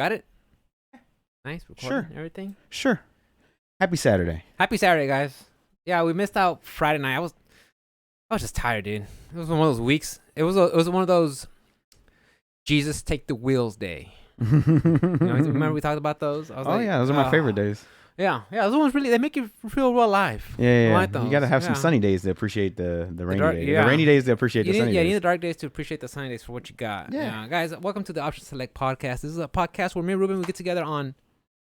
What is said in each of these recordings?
Got it? Nice. Recording Sure. everything. Sure. Happy Saturday. Happy Saturday, guys. Yeah, we missed out Friday night. I was just tired, dude. It was one of those weeks. It was one of those Jesus take the wheels day. Remember we talked about those? I was yeah, those are my favorite days. Yeah, those ones really, they make you feel real alive. Yeah. I like those. You got to have some sunny days to appreciate the rainy days. Yeah. The rainy days to appreciate the sunny days. Yeah, you need the dark days to appreciate the sunny days for what you got. Yeah. Guys, welcome to the Option Select podcast. This is a podcast where me and Ruben, we get together on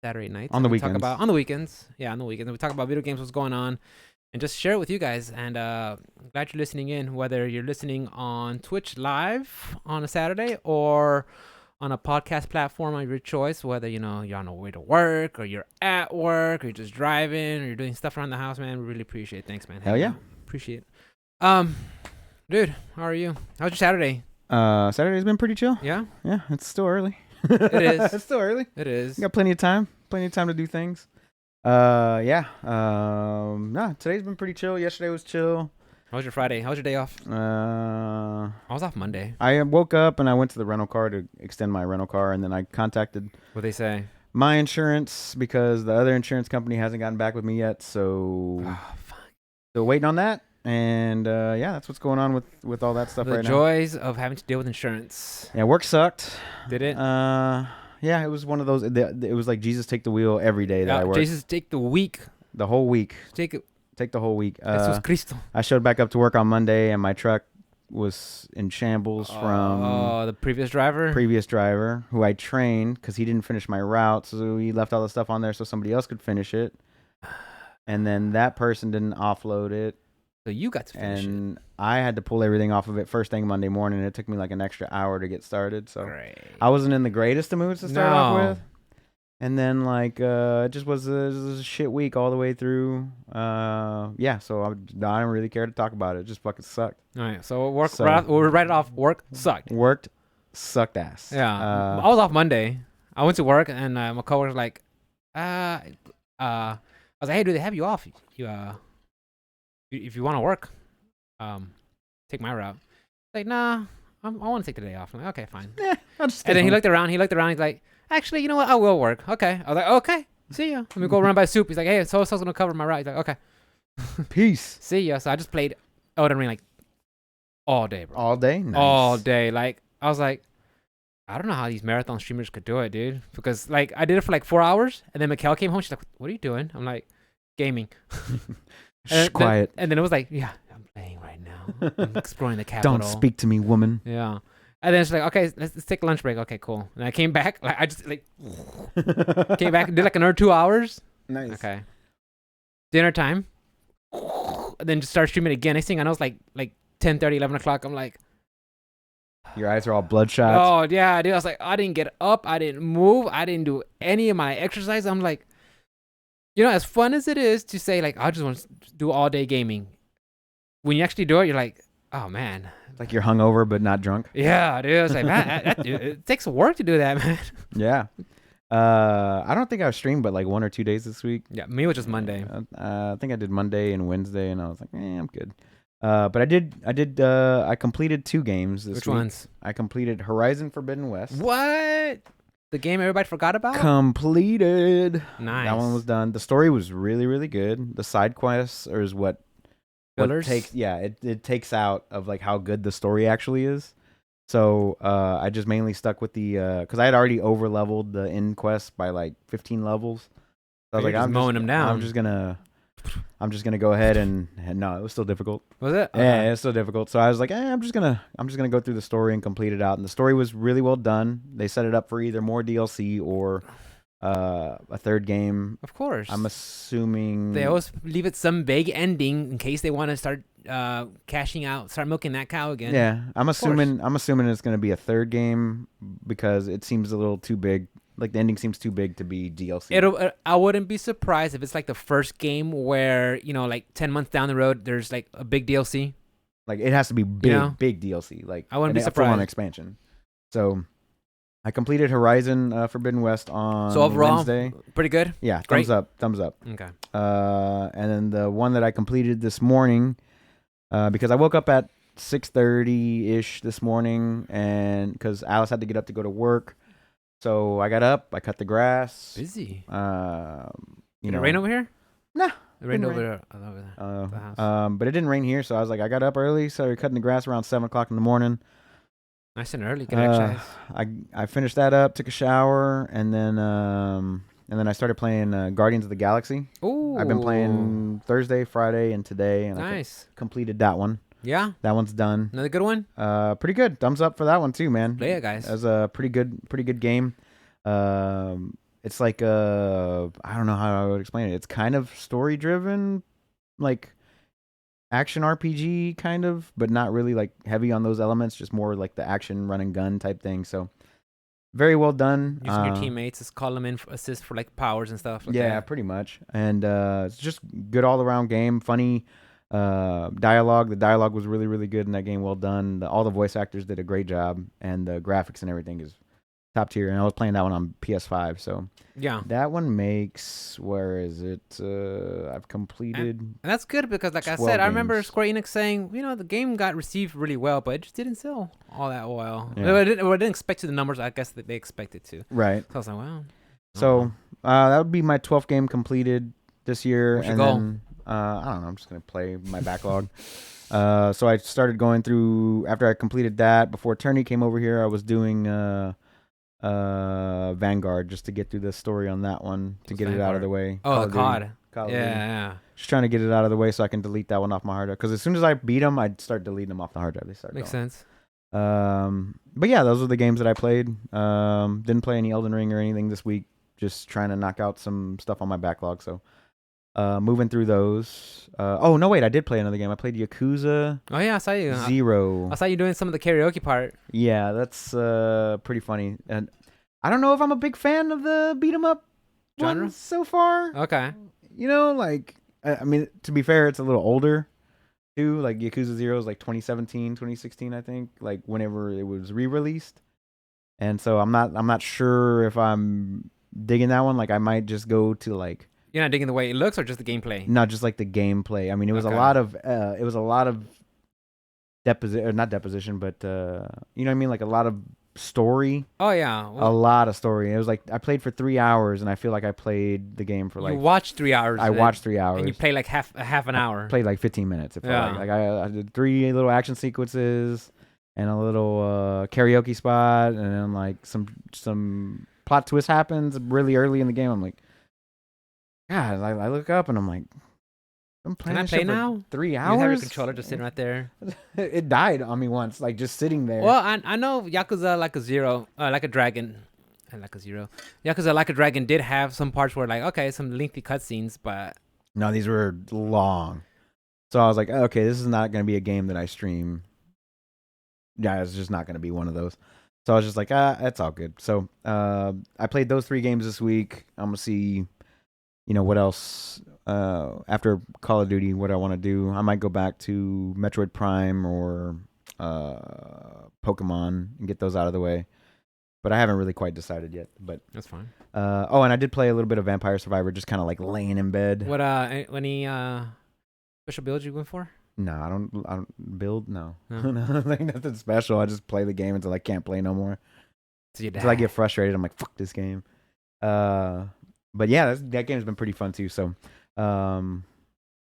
Saturday nights. On the weekends. weekends. On the weekends. Yeah, on the weekends. And we talk about video games, what's going on, and just share it with you guys. And I'm glad you're listening in, whether you're listening on Twitch live on a Saturday or on a podcast platform of your choice, whether you're on the way to work or you're at work or you're just driving or you're doing stuff around the house, man. We really appreciate it. Thanks, man. Hell yeah. Appreciate it. Dude, how are you? How's your Saturday? Saturday's been pretty chill. Yeah? Yeah, it's still early. It is. It's still early. It is. You got plenty of time. Plenty of time to do things. Yeah. Today's been pretty chill. Yesterday was chill. How was your Friday? How was your day off? I was off Monday. I woke up and I went to the rental car to extend my rental car, and then I contacted What'd they say? my insurance because the other insurance company hasn't gotten back with me yet. So Fuck. still waiting on that. And that's what's going on with all that stuff The right now. joys of having to deal with insurance. Yeah, work sucked. Did it? Yeah, it was one of those. It was like Jesus take the wheel every day that I worked. Jesus, take the week. The whole week. Take it. Take the whole week. Jesus Cristo. I showed back up to work on Monday, and my truck was in shambles from the previous driver. previous driver who I trained because he didn't finish my route, so he left all the stuff on there so somebody else could finish it. And then that person didn't offload it. So you got to finish and I had to pull everything off of it first thing Monday morning. It took me like an extra hour to get started. So Great. I wasn't in the greatest of moods to start off with. And then it just was a shit week all the way through. So I don't really care to talk about it. It just fucking sucked. All right. So we'll write it off. Work sucked. Worked sucked ass. Yeah. I was off Monday. I went to work and my coworker's like, I was like, hey, do they have you off? If you want to work, take my route. Like, nah, I want to take the day off. I'm like, okay, fine. Yeah, I'll just and then he looked around. He's like, actually, you know what? I will work. Okay. I was like, okay, see ya. Let me go run by Soup. He's like, hey, so-and-so's going to cover my route. He's like, okay. Peace. See ya. So I just played Elden Ring like all day, bro. All day? Nice. All day. Like, I was like, I don't know how these marathon streamers could do it, dude. Because, like, I did it for like 4 hours. And then Mikkel came home. She's like, what are you doing? I'm like, gaming. Quiet. And then it was like, yeah, I'm playing right now. I'm exploring the capital. Don't speak to me, woman. Yeah. And then she's like, okay, let's take a lunch break. Okay, cool. And I came back. Like, I just came back and did like another 2 hours. Nice. Okay. Dinner time. And then just start streaming again. Next thing I know, it's like 10:30, 11 o'clock. I'm like, your eyes are all bloodshot. oh yeah, dude. I was like, I didn't get up. I didn't move. I didn't do any of my exercise. I'm like, as fun as it is to say, like, I just want to do all day gaming. When you actually do it, you're like, oh, man. Like you're hungover but not drunk. Yeah, dude. I was like, man, it takes work to do that, man. Yeah. I don't think I've streamed but like 1 or 2 days this week. Yeah, me was just Monday. I think I did Monday and Wednesday, and I was like, I'm good. But I completed 2 games this week. Which ones? I completed Horizon Forbidden West. What? The game everybody forgot about? Completed. Nice. That one was done. The story was really, really good. The side quests is what takes it takes out of like how good the story actually is. So I just mainly stuck with the because I had already over leveled the end quest by like 15 levels. So I was like, I'm mowing them down. I'm just gonna go ahead and no, it was still difficult. Was it? Okay. Yeah, it's still difficult. So I was like, I'm just gonna go through the story and complete it out. And the story was really well done. They set it up for either more DLC or a third game. Of course. I'm assuming they always leave it some vague ending in case they want to start cashing out, start milking that cow again. Yeah, I'm assuming it's gonna be a third game because it seems a little too big. Like the ending seems too big to be DLC. I wouldn't be surprised if it's like the first game where like 10 months down the road there's like a big DLC. Like it has to be big, big DLC. Like I wouldn't be surprised. Full-on expansion. So I completed Horizon Forbidden West on overall, Wednesday. Pretty good. Yeah, Great. thumbs up. Okay. And then the one that I completed this morning, because I woke up at 6:30 ish this morning, and because Alice had to get up to go to work. So I got up, I cut the grass. Busy. Did it rain over here? Nah. It rained over there. The house. But it didn't rain here, so I was like, I got up early, started cutting the grass around 7:00 in the morning. Nice and early, good exercise. I finished that up, took a shower, and then I started playing Guardians of the Galaxy. Ooh. I've been playing Thursday, Friday, and today, and nice. I completed that one. Yeah, that one's done. Another good one. Pretty good. Thumbs up for that one too, man. Play it, guys. It was a pretty good game. It's like I don't know how I would explain it. It's kind of story driven, like action RPG kind of, but not really like heavy on those elements. Just more like the action run and gun type thing. So very well done. Using your teammates, just call them in for assist for like powers and stuff. Like that. Pretty much. And it's just good all around game. Funny. Dialogue. The dialogue was really, really good in that game. Well done. All the voice actors did a great job, and the graphics and everything is top tier. And I was playing that one on PS5, so yeah, that one makes. Where is it? I've completed. And that's good because, like I said, I remember Square Enix saying, the game got received really well, but it just didn't sell all that well. Yeah. I didn't expect the numbers. I guess that they expected to. Right. So I was like, wow. So that would be my 12th game completed this year, Where's your goal? Then, I don't know. I'm just gonna play my backlog. So I started going through after I completed that. Before Turney came over here, I was doing Vanguard just to get through the story on that one to get Vanguard? It out of the way. Oh, the COD. Yeah. Just trying to get it out of the way so I can delete that one off my hard drive. Because as soon as I beat them, I'd start deleting them off the hard drive. They start. Makes sense. But yeah, those are the games that I played. Didn't play any Elden Ring or anything this week. Just trying to knock out some stuff on my backlog. So. Moving through those. Oh no, wait! I did play another game. I played Yakuza. Oh yeah, I saw you. 0. I saw you doing some of the karaoke part. Yeah, that's pretty funny. And I don't know if I'm a big fan of the beat 'em up genre so far. Okay. Like I mean, to be fair, it's a little older too. Like Yakuza 0 is like 2017, 2016, I think. Like whenever it was re-released, and so I'm not sure if I'm digging that one. Like I might just go to like. You're not digging the way it looks, or just the gameplay? No, just like the gameplay. I mean, it was a lot of not deposition, but you know what I mean, like a lot of story. Oh yeah, a lot of story. It was like I played for 3 hours, and I feel like I played the game for like. You watched 3 hours. I watched 3 hours, and you played like half an hour. I played like 15 minutes. It felt like I did 3 little action sequences and a little karaoke spot, and then like some plot twist happens really early in the game. I'm like. God, I look up and I'm like, I'm playing. Can I play now? 3 hours. You have your controller just sitting right there. It died on me once, like just sitting there. Well, I know Yakuza Like a Zero, Like a Dragon, Like a Zero. Yakuza Like a Dragon did have some parts where like some lengthy cutscenes, but no, these were long. So I was like, okay, this is not going to be a game that I stream. Yeah, it's just not going to be one of those. So I was just like, that's all good. So I played those 3 games this week. I'm gonna see. What else after Call of Duty, what I want to do. I might go back to Metroid Prime or Pokemon and get those out of the way. But I haven't really quite decided yet. But that's fine. And I did play a little bit of Vampire Survivor, just kind of like laying in bed. What any special builds you going for? No, I don't build. No, like nothing special. I just play the game until I can't play no more. Until I get frustrated, I'm like, fuck this game. But yeah, that game's been pretty fun too. So, as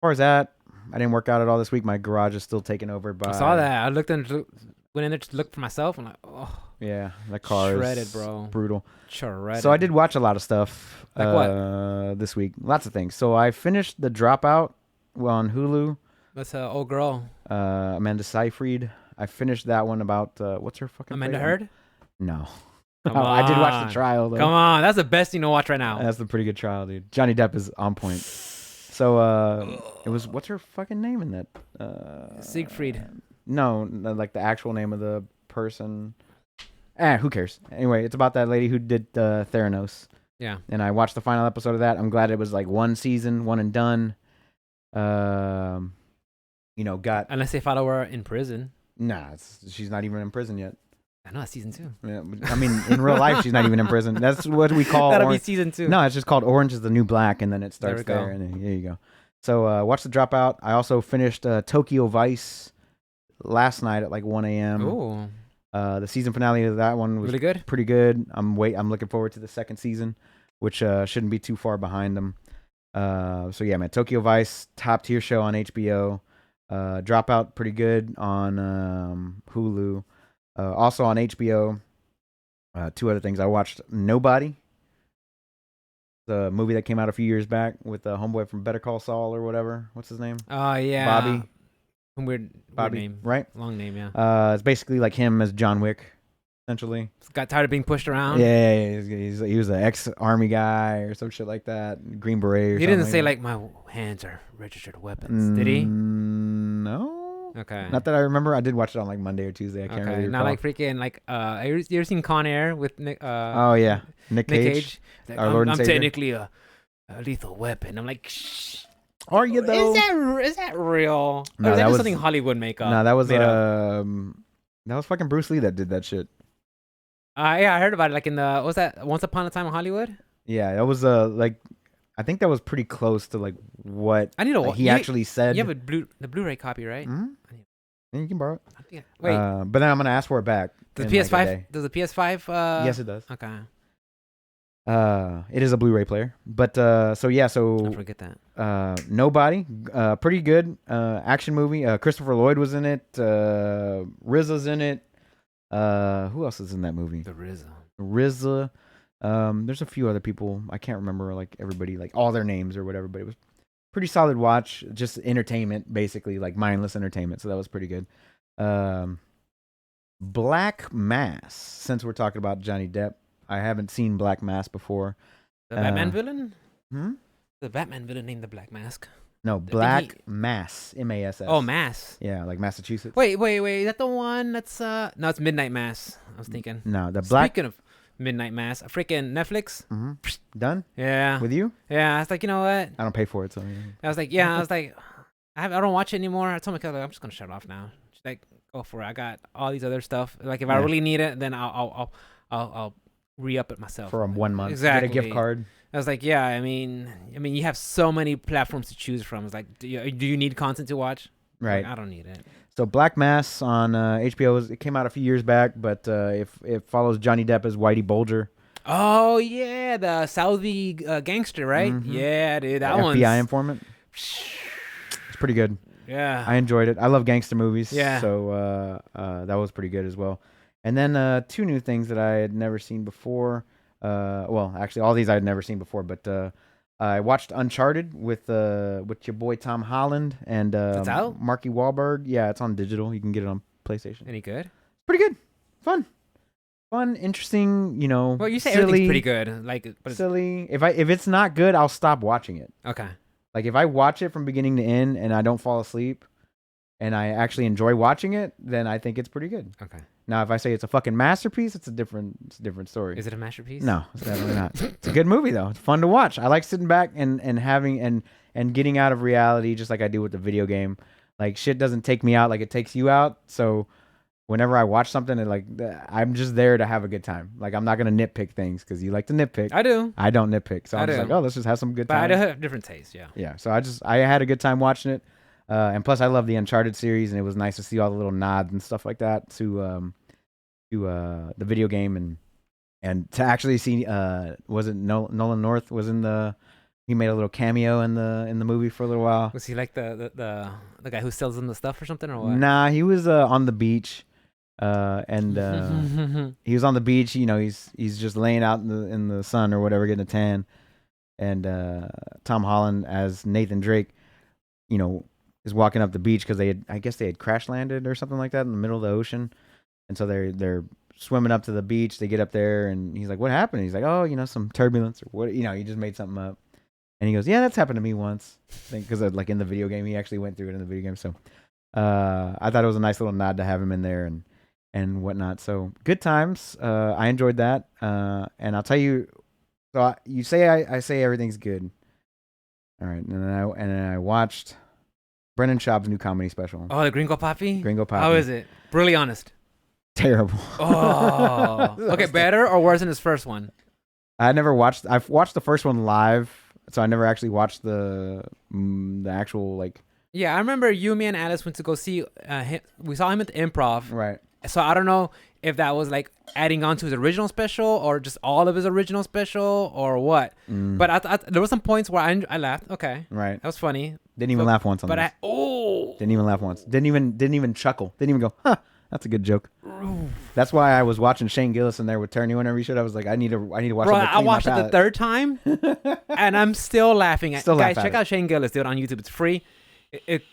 far as that, I didn't work out at all this week. My garage is still taken over by. I saw that. I went in there to look for myself. I'm like, oh. Yeah, that car shredded, is bro. Brutal. Shredded. So I did watch a lot of stuff. Like what? This week, lots of things. So I finished The Dropout on Hulu. That's an old girl. Amanda Seyfried. I finished that one about what's her fucking. Amanda Heard? No. I did watch the trial though. Come on, that's the best thing to watch right now. That's a pretty good trial, dude. Johnny Depp is on point. So it was what's her fucking name in that? Siegfried. No, like the actual name of the person. Who cares? Anyway, it's about that lady who did Theranos. Yeah. And I watched the final episode of that. I'm glad it was like one season, one and done. Got unless they follow her in prison. Nah, she's not even in prison yet. I know, season 2. Yeah, I mean, in real life, she's not even in prison. That's what we call. That'll be season 2. No, it's just called Orange is the New Black, and then it starts there. And then, there you go. So, watch The Dropout. I also finished Tokyo Vice last night at like 1 a.m. Ooh. The season finale of that one was really good. pretty good. I'm looking forward to the second season, which shouldn't be too far behind them. So yeah, man, Tokyo Vice, top tier show on HBO. Dropout, pretty good on Hulu. Also on HBO. Two other things. I watched Nobody, the movie that came out a few years back with the homeboy from Better Call Saul or whatever. What's his name? Oh yeah, Bobby. Weird name, right? Long name, yeah. It's basically like him as John Wick, essentially. Got tired of being pushed around. Yeah, he was an ex-army guy or some shit like that, Green Beret. He didn't say like my hands are registered weapons, did he? No. Okay. Not that I remember. I did watch it on like Monday or Tuesday. I can't really recall. Not like freaking like you ever seen Con Air with Nick? Oh yeah, Nick Cage. Like, our Lord and Savior. I'm technically a lethal weapon. I'm like, shh. Are you though? Is that real? No, or is that was just something Hollywood make up? No, that was that was fucking Bruce Lee that did that shit. Yeah, I heard about it. Like in the what was that Once Upon a Time in Hollywood? Yeah, that was like I think that was pretty close to like what I need to. he actually said. You have the Blu-ray copy, right? Mm-hmm. You can borrow it. Wait, but then I'm gonna ask for it back. Does the PS5? Does the PS5? Yes, it does. Okay. It is a Blu-ray player, but so Don't forget that. Nobody, pretty good action movie. Christopher Lloyd was in it. RZA's in it. Who else is in that movie? The RZA. There's a few other people. I can't remember like everybody, like all their names or whatever, but it was pretty solid watch. Just entertainment, basically, like mindless entertainment. So that was pretty good. Black Mass. Since we're talking about Johnny Depp, I haven't seen Black Mass before. The Batman villain? Hmm? The Batman villain named the Black Mask. No, Black Mass. M-A-S-S. Oh, Mass. Yeah, like Massachusetts. Wait. Is that the one that's no, it's Midnight Mass. I was thinking. No, the Black. Speaking of Midnight Mass, a freaking Netflix. Mm-hmm. Done? Yeah. With you? Yeah, I was like, you know what? I don't pay for it, so. I was like, I don't watch it anymore. I told my kid, I'm just gonna shut it off now. She's like, go for it. I got all these other stuff. Like, if I really need it, then I'll re-up it myself for 1 month. Exactly. Get a gift card. I was like, yeah. I mean, you have so many platforms to choose from. It's like, do you need content to watch? Right. Like, I don't need it. So Black Mass on HBO. It came out a few years back, but it follows Johnny Depp as Whitey Bulger. Oh yeah, the Saudi gangster, right? Mm-hmm. Yeah, dude, that one. FBI informant. It's pretty good. Yeah, I enjoyed it. I love gangster movies. Yeah. So that was pretty good as well. And then two new things that I had never seen before. Well, actually, all these I had never seen before, but I watched Uncharted with your boy Tom Holland and It's out? Marky Wahlberg. Yeah, it's on digital. You can get it on PlayStation. Any good? Pretty good. Fun, interesting. You know. Well, you say silly, everything's pretty good. Like, but silly. If it's not good, I'll stop watching it. Okay. Like if I watch it from beginning to end and I don't fall asleep, and I actually enjoy watching it, then I think it's pretty good. Okay. Now, if I say it's a fucking masterpiece, it's a different story. Is it a masterpiece? No, it's definitely not. It's a good movie though. It's fun to watch. I like sitting back and having and getting out of reality, just like I do with the video game. Like shit doesn't take me out like it takes you out. So whenever I watch something, I'm just there to have a good time. Like I'm not gonna nitpick things because you like to nitpick. I do. I don't nitpick, so I'm just do. like, oh, let's just have some good time. But I do have different tastes. Yeah. Yeah. So I had a good time watching it. And plus, I love the Uncharted series, and it was nice to see all the little nods and stuff like that to the video game, and to actually see was it Nolan North was he made a little cameo in the movie for a little while. Was he like the guy who sells them the stuff or something or what? Nah, he was on the beach, and he was on the beach. You know, he's just laying out in the sun or whatever, getting a tan, and Tom Holland as Nathan Drake, you know, is walking up the beach because I guess they had crash landed or something like that in the middle of the ocean, and so they're swimming up to the beach. They get up there and he's like, "What happened?" He's like, "Oh, you know, some turbulence or what? You know, he just made something up." And he goes, "Yeah, that's happened to me once." Because like in the video game, he actually went through it in the video game. So I thought it was a nice little nod to have him in there and whatnot. So good times. I enjoyed that. And I'll tell you. So you say I say everything's good. All right, and then I watched Brendan Schaub's new comedy special. Oh, the Gringo Papi? Gringo Papi. How is it? Really honest. Terrible. Oh. Okay, better or worse than his first one? I've watched the first one live, so I never actually watched the actual like. Yeah, I remember you, me, and Alice went to go see him. We saw him at the Improv. Right. So I don't know if that was like adding on to his original special or just all of his original special or what. But there were some points where I laughed. Okay, right. that was funny. Didn't even laugh once on But this. Didn't even laugh once. Didn't even chuckle. Didn't even go, huh, that's a good joke. That's why I was watching Shane Gillis in there with Terry whenever he should. I was like, I need to watch. Bro, I watched it the third time, and I'm still laughing at. Guys, check out Shane Gillis, dude, on YouTube. It's free.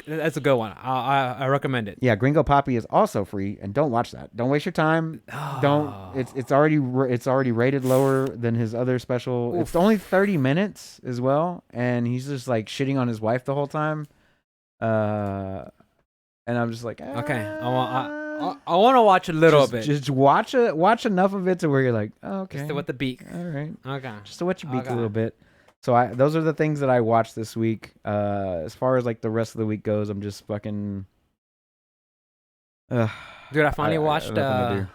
That's a good one. I recommend it. Yeah, Gringo Papi is also free, and don't watch that. Don't waste your time. Don't. It's already rated lower than his other special. Oof. It's only 30 minutes as well, and he's just like shitting on his wife the whole time. And I'm just like, okay, I want to watch a little bit. Just watch enough of it to where you're like, oh, okay, just to wet the beak. All right, okay, just to wet your beak a little bit. So those are the things that I watched this week. As far as like the rest of the week goes, I'm just fucking. Dude, I finally watched Batman.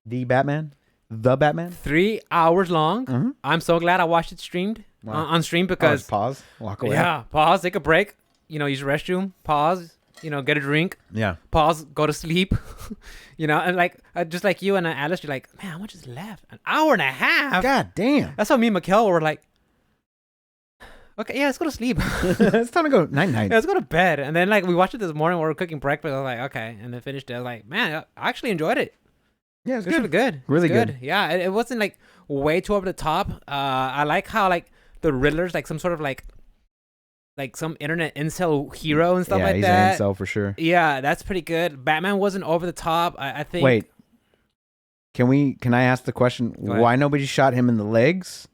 The Batman. 3 hours long. Mm-hmm. I'm so glad I watched it streamed on stream because pause, walk away. Yeah, pause, take a break. Use the restroom. Pause. Get a drink. Yeah. Pause. Go to sleep. And like just like you and Alice, you're like, man, how much is left? An hour and a half. God damn. That's how me and Mikkel were like, okay, yeah, let's go to sleep. It's time to go night. Yeah, let's go to bed. And then like we watched it this morning when we were cooking breakfast. I was like, okay, and then finished it. I was like, man, I actually enjoyed it. Yeah, it's good. Really good. Really good. Yeah, it wasn't like way too over the top. I like how like the Riddler's like some sort of like some internet incel hero and stuff like that. Yeah, he's an incel for sure. Yeah, that's pretty good. Batman wasn't over the top. I think. Wait, can I ask the question? Why nobody shot him in the legs?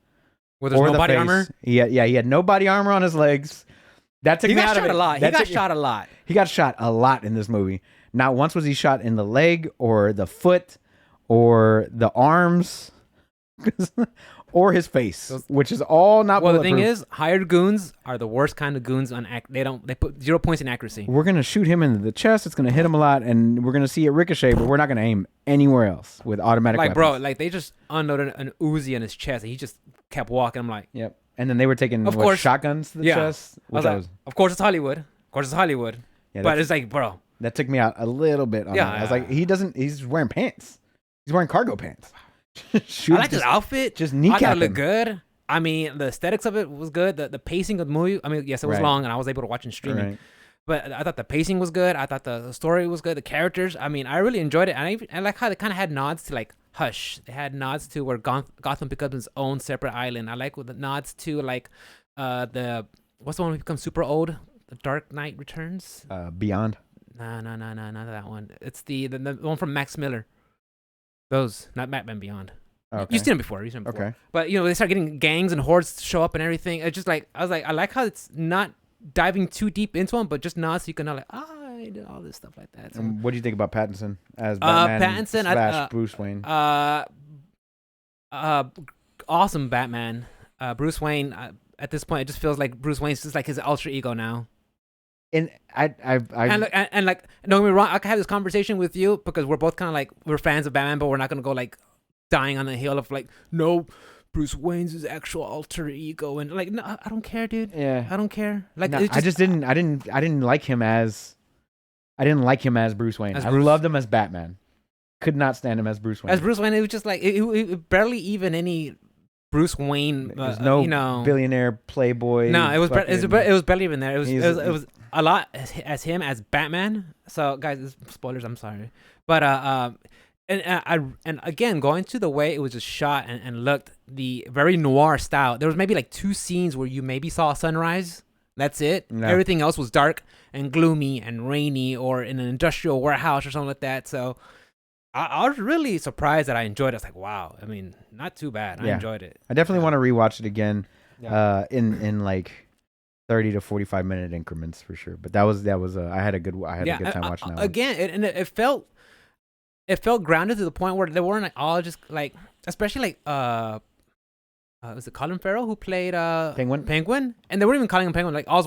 Well, there's no body armor. Yeah, he had no body armor on his legs. That took me out of it. He got shot a lot. He got shot a lot in this movie. Not once was he shot in the leg or the foot or the arms. Or his face, which is all not. Well, the thing is, hired goons are the worst kind of goons on they put 0 points in accuracy. We're gonna shoot him in the chest. It's gonna hit him a lot, and we're gonna see it ricochet, but we're not gonna aim anywhere else with automatic. Like, weapons. bro, like they just unloaded an Uzi in his chest, and he just kept walking. I'm like, yep. And then they were taking shotguns to the chest. Of course, it's Hollywood. Yeah, but it's like, bro, that took me out a little bit. I was like, he's wearing pants. He's wearing cargo pants. I like his outfit. Just kneecap. I thought it looked good. I mean, the aesthetics of it was good. The pacing of the movie. I mean, yes, it was long, and I was able to watch in streaming. Right. But I thought the pacing was good. I thought the story was good. The characters. I mean, I really enjoyed it. And I like how they kind of had nods to like Hush. They had nods to where Gotham becomes its own separate island. I like with the nods to like what's the one we become super old? The Dark Knight Returns. Beyond. No, not that one. It's the one from Max Miller. Those, not Batman Beyond. Okay. You've seen them before. Okay. But, they start getting gangs and hordes to show up and everything. It's just like, I like how it's not diving too deep into them, but just not so you can know, like, I did all this stuff like that. So, and what do you think about Pattinson as Batman / Bruce Wayne? Awesome Batman. Bruce Wayne, at this point, it just feels like Bruce Wayne's just like his alter ego now. And don't get me wrong, I can have this conversation with you because we're both kind of like, we're fans of Batman, but we're not gonna go like dying on the hill of like, no, Bruce Wayne's his actual alter ego, and like, no, I don't care, dude. Yeah, I don't care. Like, no, I didn't like him as Bruce Wayne. I loved him as Batman. Could not stand him as Bruce Wayne. As Bruce Wayne, it was just like it barely even any Bruce Wayne. There's no billionaire playboy. No, it was barely even there. It was a lot as him as Batman. So guys, spoilers. I'm sorry, but and again, going to the way it was just shot and looked, the very noir style. There was maybe like 2 scenes where you maybe saw a sunrise. That's it. No. Everything else was dark and gloomy and rainy, or in an industrial warehouse or something like that. So I was really surprised that I enjoyed it. I was like, wow. I mean, not too bad. I enjoyed it. I definitely want to rewatch it again, in like 30 to 45 minute increments for sure. But that was I had a good time watching that again. It felt grounded to the point where they weren't like all just like, especially like was it Colin Farrell who played Penguin, and they weren't even calling him Penguin, like Oz.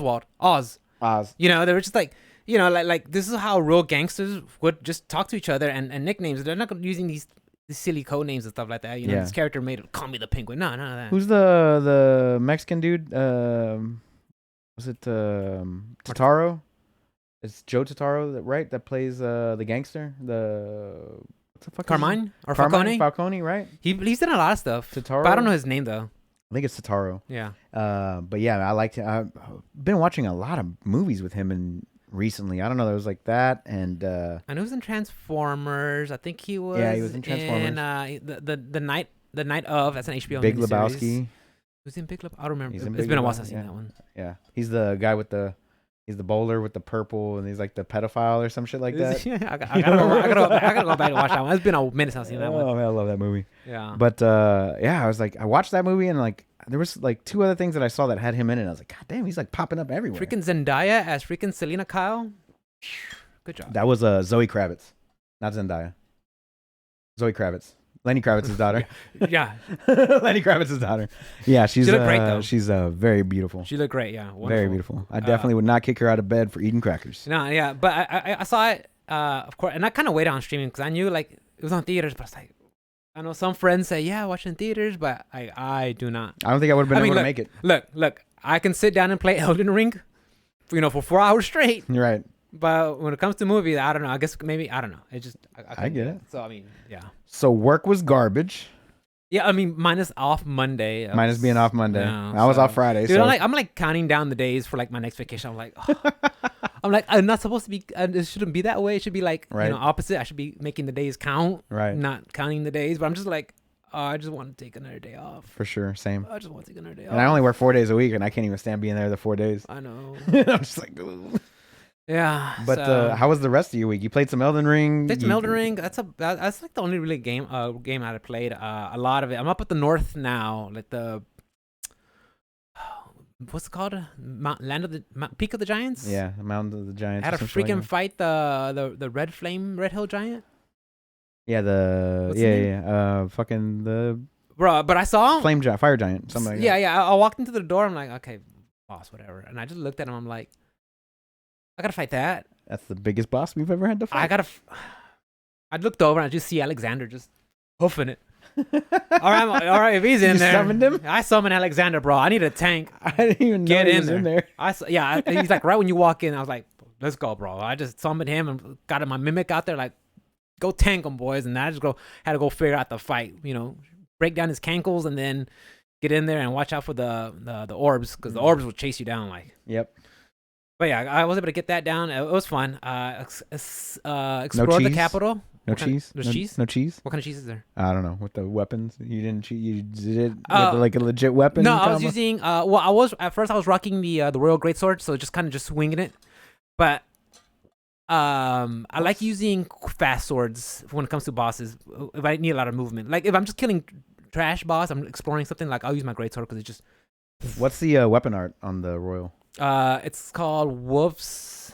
They were just like, like this is how real gangsters would just talk to each other and nicknames. They're not using these silly code names and stuff like that. This character made it, call me the Penguin. No, none of that. Who's the Mexican dude? Was it Totaro? It's Joe Totaro, right? That plays the gangster. What's the fuck? Carmine or Carmine Falcone? Falcone, right? He's done a lot of stuff. Totaro. But I don't know his name though. I think it's Totaro. Yeah. But yeah, I liked it. I've been watching a lot of movies with him and recently. I don't know. There was like that, and I know he was in Transformers. I think he was. Yeah, he was in Transformers. The night of. That's an HBO. Big miniseries. Lebowski. Who's in Big Lebowski? I don't remember. He's in It's Big been a while since Lebowski, I've seen that one. Yeah, he's the guy with the. He's the bowler with the purple, and he's like the pedophile or some shit like that. Yeah, I gotta go back and watch that one. It's been a minute since I've seen that one. Oh man, I love that movie. Yeah. But yeah, I was like, I watched that movie, and like, there was like 2 other things that I saw that had him in it. And I was like, God damn, he's like popping up everywhere. Freaking Zendaya as freaking Selena Kyle. Good job. That was Zoe Kravitz, not Zendaya. Zoe Kravitz. Lenny Kravitz's daughter. Yeah. Lenny Kravitz's daughter. Yeah, she looked great, though. She's very beautiful. She looked great, yeah. Wonderful. Very beautiful. I definitely would not kick her out of bed for eating crackers. No, yeah, but I saw it, of course, and I kind of waited on streaming because I knew like it was on theaters, but it's like, I know some friends say, yeah, watch in theaters, but I do not. I don't think I would have been able to make it. Look, I can sit down and play Elden Ring, for 4 hours straight. You're right. But when it comes to movies, I don't know. I guess maybe, I don't know. It just, I get it. So, I mean, yeah. So work was garbage. Yeah, I mean, mine is off Monday. Minus being off Monday. Yeah, I was off Friday. Dude, so. I'm like counting down the days for like my next vacation. I'm like, I'm not supposed to be. It shouldn't be that way. It should be like opposite. I should be making the days count, right? Not counting the days. But I'm just like, I just want to take another day off. For sure, same. I just want to take another day off. And I only work 4 days a week, and I can't even stand being there the 4 days. I know. I'm just like, ugh. Yeah. But how was the rest of your week? You played some Elden Ring. Played some Elden Ring. That's like the only really game I played. A lot of it. I'm up at the north now, like the what's it called? Peak of the Giants. Yeah, Mountain of the Giants. I had a freaking fight the Red Hill Giant. Yeah, fucking the bro. But I saw him. Fire Giant. Something like that. Yeah. I walked into the door. I'm like, okay, boss, whatever. And I just looked at him. I'm like, I gotta fight that. That's the biggest boss we've ever had to fight. I looked over and I just see Alexander just hoofing it. all right, if he's in there. You summoned him? I summoned Alexander, bro. I need a tank. I didn't even know he was in there. He's like right when you walk in. I was like, let's go, bro. I just summoned him and got my mimic out there, like, go tank him, boys. And I just had to go figure out the fight. Break down his cankles and then get in there and watch out for the orbs because the orbs will chase you down, like. Yep. But yeah, I was able to get that down. It was fun. Explored the capital. No cheese? There's cheese? No cheese? What kind of cheese is there? I don't know. With the weapons? You didn't cheat? You did it with like a legit weapon? No, I was using... at first I was rocking the Royal Greatsword, so just swinging it. But I like using fast swords when it comes to bosses. If I need a lot of movement. Like, if I'm just killing trash boss, I'm exploring something, like, I'll use my Greatsword because it just... What's the weapon art on the Royal? It's called Wolf's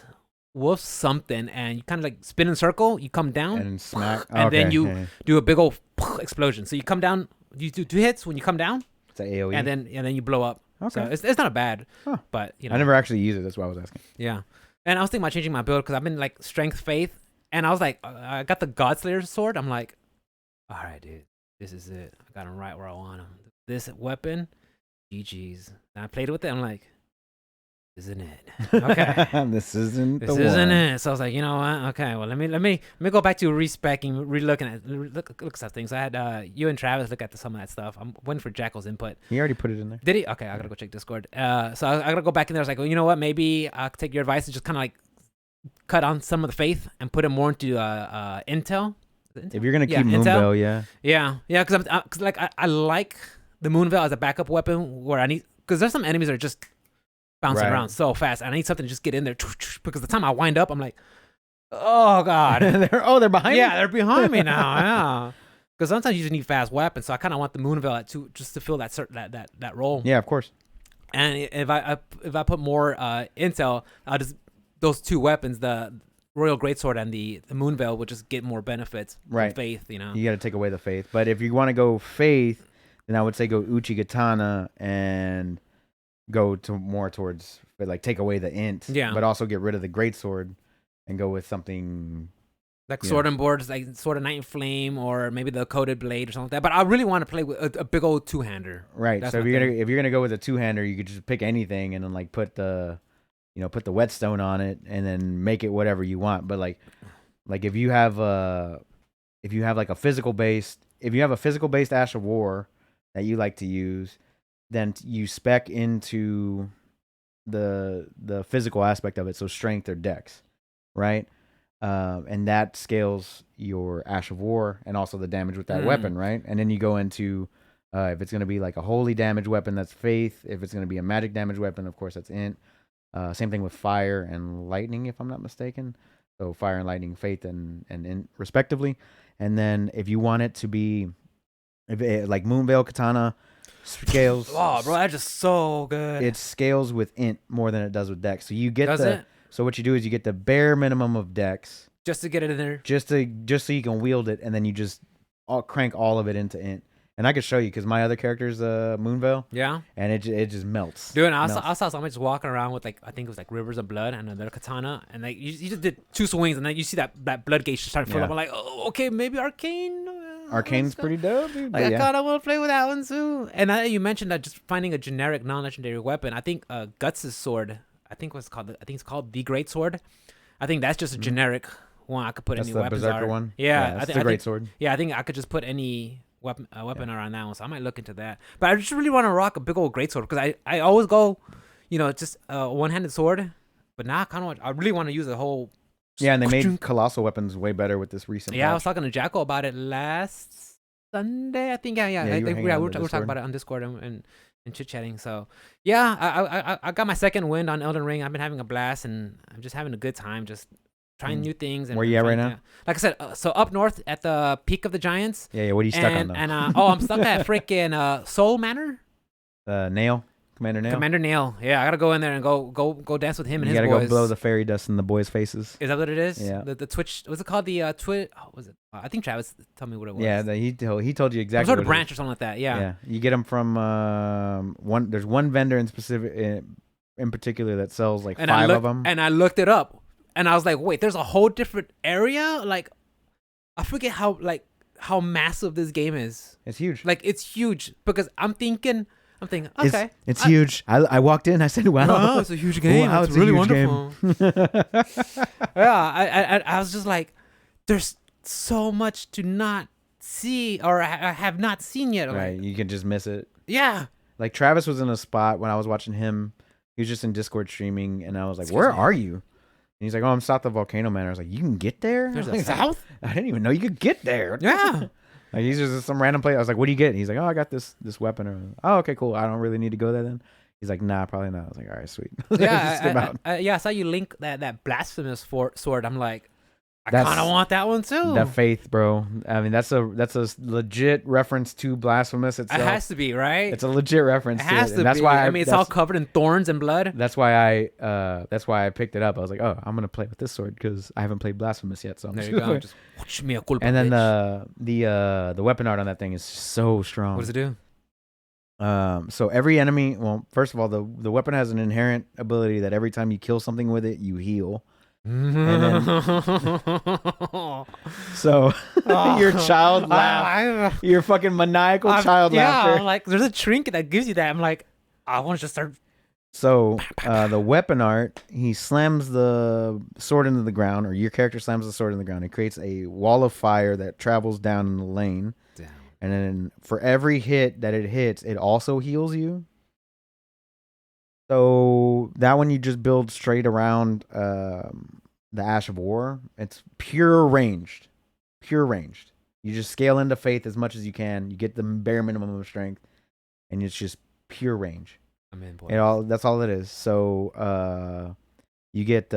something, and you kind of like spin in a circle. You come down and smack, and then you do a big old explosion. So you come down. You do 2 hits when you come down. It's an AOE, and then you blow up. Okay, so it's not bad, but I never actually use it. That's why I was asking. Yeah, and I was thinking about changing my build because I've been like strength faith, and I was like, I got the Godslayer sword. I'm like, all right, dude, this is it. I got him right where I want him. This weapon, GG's. And I played with it. I'm like, isn't it? Okay. This isn't it. So I was like, you know what? Okay, well let me go back to respecking, relooking at look at things. I had you and Travis look at some of that stuff. I'm waiting for Jackal's input. He already put it in there. Did he? Okay, I gotta go check Discord. So I gotta go back in there. I was like, well, you know what? Maybe I'll take your advice and just kind of like cut on some of the faith and put it more into intel. If you're gonna keep Moonveil, yeah, because I like the Moonveil as a backup weapon where I need, because there's some enemies that are just bouncing around so fast, and I need something to just get in there because the time I wind up, I'm like, oh god, they're behind me. Yeah, they're behind me now. Yeah, because sometimes you just need fast weapons, so I kind of want the Moonveil just to fill that role. Yeah, of course. And if I put more intel, I'll just those 2 weapons, the Royal Greatsword and the Moonveil, will just get more benefits. From faith, you got to take away the faith, but if you want to go faith, then I would say go Uchigatana and go to more towards, but like take away the int, but also get rid of the Greatsword and go with something like Sword and Boards, like Sword of Night and Flame, or maybe the Coated Blade or something like that. But I really want to play with a big old 2-hander. Right. That's so if you're gonna go with a 2-hander, you could just pick anything and then like put the put the whetstone on it and then make it whatever you want. But like if you have like a physical based Ash of War that you like to use, then you spec into the physical aspect of it, so strength or dex, right? And that scales your Ash of War and also the damage with that weapon, right? And then you go into if it's going to be like a holy damage weapon, that's faith. If it's going to be a magic damage weapon, of course, that's int. Same thing with fire and lightning, if I'm not mistaken. So fire and lightning, faith and int, respectively. And then if you want it to be, like Moonveil Katana scales. Oh, bro, that's just so good. It scales with int more than it does with dex. So you get it? So what you do is you get the bare minimum of dex just to get it in there. Just so you can wield it, and then you just crank all of it into int. And I could show you because my other character's Moonveil. Yeah. And it just melts. Dude, I saw someone just walking around with, like, I think it was like Rivers of Blood and another katana, and like you just did 2 swings, and then you see that blood gauge start to fill up. I'm like, oh, okay, maybe Arcane. Arcane's pretty dope, dude. Like, I kind of want to play with that one too. And you mentioned that just finding a generic non-legendary weapon. I think Guts' sword, I think it's called the Great Sword. I think that's just a generic one. I could put any weapons. Berserker one. Yeah, that's the Great Sword. Yeah, I think I could just put any weapon around that one, so I might look into that. But I just really want to rock a big old greatsword because I always go, just a one-handed sword. But now I really want to use a whole. Yeah, and they made colossal weapons way better with this recent. Yeah, patch. I was talking to Jacko about it last Sunday, I think. We were talking about it on Discord and chit-chatting. So yeah, I got my second wind on Elden Ring. I've been having a blast, and I'm just having a good time, just trying new things. And where you at right now? Like I said, so up north at the peak of the Giants. Yeah. What are you stuck on though? And I'm stuck at freaking Soul Manor. Commander Nail. Yeah, I gotta go in there and go dance with him and his boys. You gotta go blow the fairy dust in the boys' faces. Is that what it is? Yeah. The Twitch. What's it called? The Twitch. Was it? I think Travis told me what it was. Yeah, he told you exactly. Some sort of branch or something like that. Yeah. Yeah. You get them from one. There's one vendor in particular that sells like 5 of them. And I looked it up, and I was like, wait, there's a whole different area. Like, I forget how massive this game is. It's huge. Like, it's huge because I'm thinking, okay. It's huge. I walked in. I said, wow. It's a huge game. Wow, it's really wonderful. Yeah. I was just like, there's so much to not see or I have not seen yet. Right. You can just miss it. Yeah. Like Travis was in a spot when I was watching him. He was just in Discord streaming. And I was like, where are you? And he's like, oh, I'm south of Volcano Manor. I was like, you can get there? There's a south? I didn't even know you could get there. Yeah. Like he's just some random place. I was like, "What do you get?" He's like, "Oh, I got this weapon." Or, "Oh, okay, cool. I don't really need to go there then." He's like, "Nah, probably not." I was like, "All right, sweet." Yeah, I saw you link that blasphemous sword. I'm like, I kind of want that one too. That faith, bro. I mean, that's a legit reference to blasphemous itself. It has to be, right? It's a legit reference. It has to be. That's why it's all covered in thorns and blood. That's why I picked it up. I was like, oh, I'm gonna play with this sword because I haven't played blasphemous yet. So there you go. Just watch me a culpa, and then the weapon art on that thing is so strong. What does it do? So every enemy. Well, first of all, the weapon has an inherent ability that every time you kill something with it, you heal. And then, so your child laugh, your fucking maniacal child laughter. Yeah, like there's a trinket that gives you that. I'm like, I want to just start. So the weapon art, he slams the sword into the ground, or your character slams the sword in the ground. It creates a wall of fire that travels down in the lane. Damn. And then for every hit that it hits, it also heals you. So that one you just build straight around the Ash of War. It's pure ranged. You just scale into faith as much as you can. You get the bare minimum of strength, and it's just pure range. I'm in, boy. That's all it is. So you get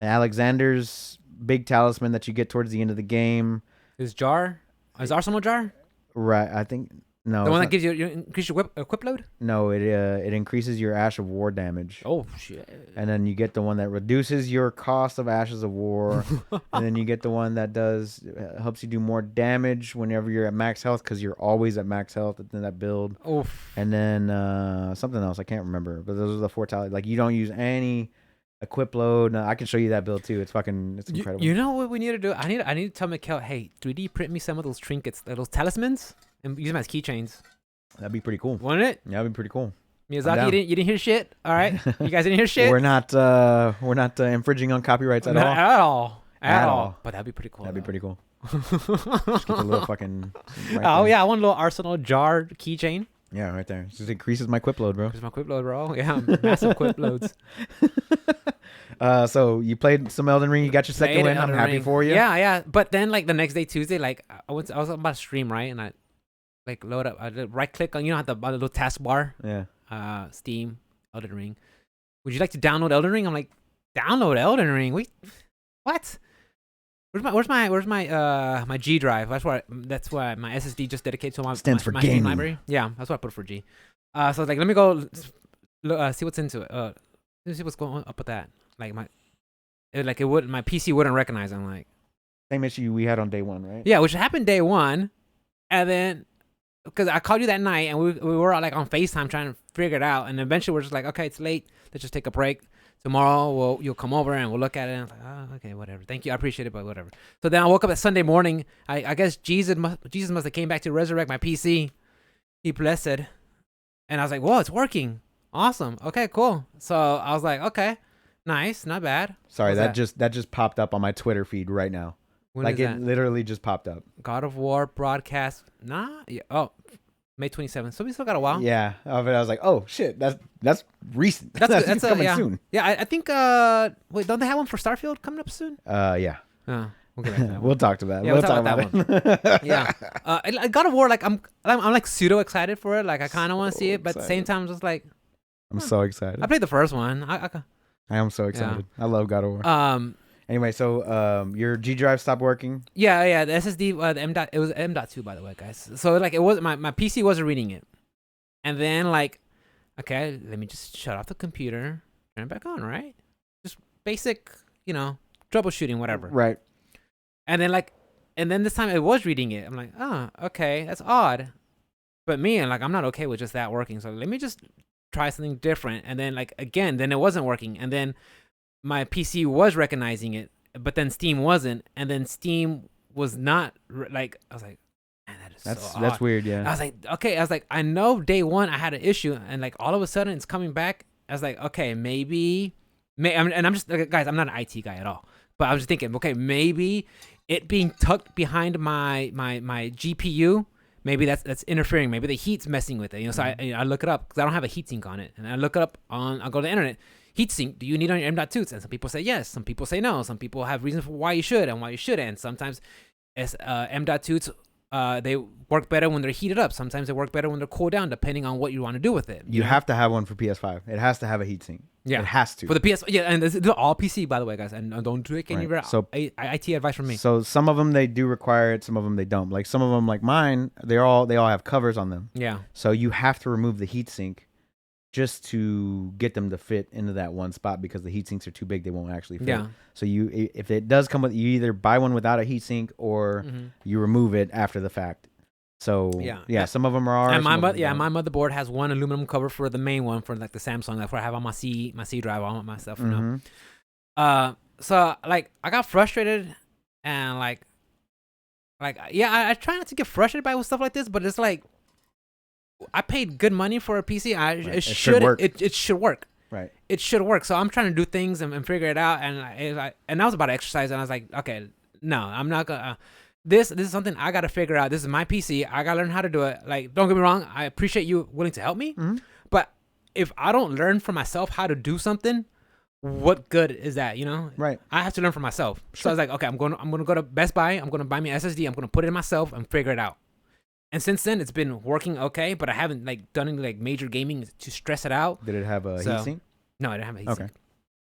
Alexander's big talisman that you get towards the end of the game. Is Arsenal Jar? Right, I think. No, the one that gives you increase your equip load? No, it increases your Ash of War damage. Oh shit! And then you get the one that reduces your cost of Ashes of War, and then you get the one that helps you do more damage whenever you're at max health because you're always at max health in that build. Oof. And then something else I can't remember, but those are the 4 talents. Like you don't use any equip load. No, I can show you that build too. It's incredible. You know what we need to do? I need to tell Mikkel, hey, 3D print me some of those trinkets, those talismans. And use them as keychains. That'd be pretty cool. Wouldn't it? Yeah, that'd be pretty cool. Miyazaki, you didn't hear shit. All right, you guys didn't hear shit. We're not infringing on copyrights at all. At all. But that'd be pretty cool. That'd be pretty cool. Just get the little fucking. Yeah, I want a little Arsenal jar keychain. Yeah, right there. It just increases my quip load, bro. Increases my quip load, bro. Yeah, massive quip loads. So you played some Elden Ring. You got your second win. I'm happy for you. Yeah. But then like the next day, Tuesday, like I was about to stream, right, and I like load up. I right click on the little taskbar. Yeah. Steam, Elden Ring. Would you like to download Elden Ring? I'm like, download Elden Ring? Wait, what? Where's my G drive? That's why my SSD just dedicated to my stands for my gaming. Steam library. Yeah, that's what I put for G. So I was like, let me go see what's into it. Let me see what's going up with that. Like my PC wouldn't recognize it. I'm like, same issue we had on day one, right? Yeah, which happened day one, and then because I called you that night and we were like on FaceTime trying to figure it out, and eventually we're just like, okay, it's late. Let's just take a break. Tomorrow you'll come over and we'll look at it. And I was like, oh, okay, whatever. Thank you, I appreciate it, but whatever. So then I woke up that Sunday morning. I guess Jesus must have came back to resurrect my PC. He blessed. And I was like, whoa, it's working. Awesome. Okay, cool. So I was like, okay, nice, not bad. Sorry, that just popped up on my Twitter feed right now. When like it literally just popped up. God of War broadcast. Yeah. Oh, May 27th. So we still got a while. Yeah. I was like, oh shit, that's recent. That's coming yeah. soon. Yeah, I think. Wait, don't they have one for Starfield coming up soon? Yeah. Oh, we'll get back to that one. We'll talk to that. Yeah, we'll talk about that one. Yeah. God of War, like I'm like pseudo excited for it. Like I kind of want to see it, but at the same time, just like I'm so excited. I played the first one. I am so excited. Yeah. I love God of War. Anyway, so your G drive stopped working. Yeah. The SSD, the M. It was M.2, by the way, guys. So like it was my PC wasn't reading it, and then like, okay, let me just shut off the computer, turn it back on, right? Just basic, troubleshooting, whatever. Right. And then this time it was reading it. I'm like, oh, okay, that's odd. But I'm not okay with just that working. So let me just try something different. And then then it wasn't working. And then my PC was recognizing it, but then Steam wasn't. And then Steam was not I was like, man, that's weird. Yeah. I was like, okay. I know day one I had an issue, and like all of a sudden it's coming back. I was like, okay, maybe, and I'm just guys, I'm not an IT guy at all, but I was just thinking, okay, maybe it being tucked behind my GPU, maybe that's interfering. Maybe the heat's messing with it. So I look it up because I don't have a heatsink on it, and I look it up I'll go to the internet. Heatsink, do you need on your M.2s? And some people say yes, some people say no, some people have reasons for why you should and why you shouldn't. Sometimes M.2s they work better when they're heated up. Sometimes they work better when they're cooled down, depending on what you want to do with it. You have to have one for PS5. It has to have a heatsink. Yeah, it has to for the PS. Yeah, and this is all PC, by the way, guys. And don't take any IT advice from me. So some of them they do require it, some of them they don't. Like some of them, like mine, they all have covers on them. Yeah. So you have to remove the heatsink just to get them to fit into that one spot, because the heat sinks are too big, they won't actually fit. Yeah. So if it does come with, you either buy one without a heat sink or you remove it after the fact. So yeah, some of them are. And my motherboard has one aluminum cover for the main one for like the Samsung. That's where I have on my C drive, all my stuff. So like I got frustrated and like I try not to get frustrated by stuff like this, but it's like, I paid good money for a PC. It should work. It should work. Right. It should work. So I'm trying to do things and figure it out. And I was about to exercise, and I was like, okay, no, I'm not gonna. This is something I gotta figure out. This is my PC. I gotta learn how to do it. Like, don't get me wrong. I appreciate you willing to help me, but if I don't learn for myself how to do something, what good is that? Right. I have to learn for myself. Sure. So I was like, okay, I'm gonna go to Best Buy. I'm gonna buy me an SSD. I'm gonna put it in myself and figure it out. And since then, it's been working okay, but I haven't done any major gaming to stress it out. Did it have a heatsink? No, I didn't have a heatsink. Okay.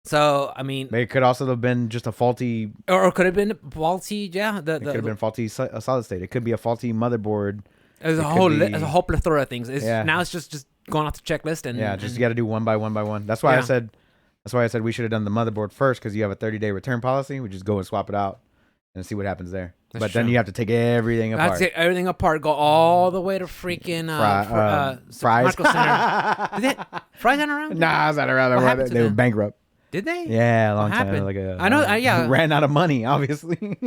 So I mean, it could also have been just a faulty, or could have been faulty. Yeah, it could have been faulty solid state. It could be a faulty motherboard. There's a whole plethora of things. Now it's just going off the checklist and you got to do one by one. That's why I said we should have done the motherboard first, because you have a 30-day return policy. We just go and swap it out and see what happens there. But then you have to take everything apart. Take everything apart. Go all the way to freaking Fry's. Fry's not around? Nah, it's not around. They were bankrupt. Did they? Yeah, a long time. I know. Ran out of money, obviously.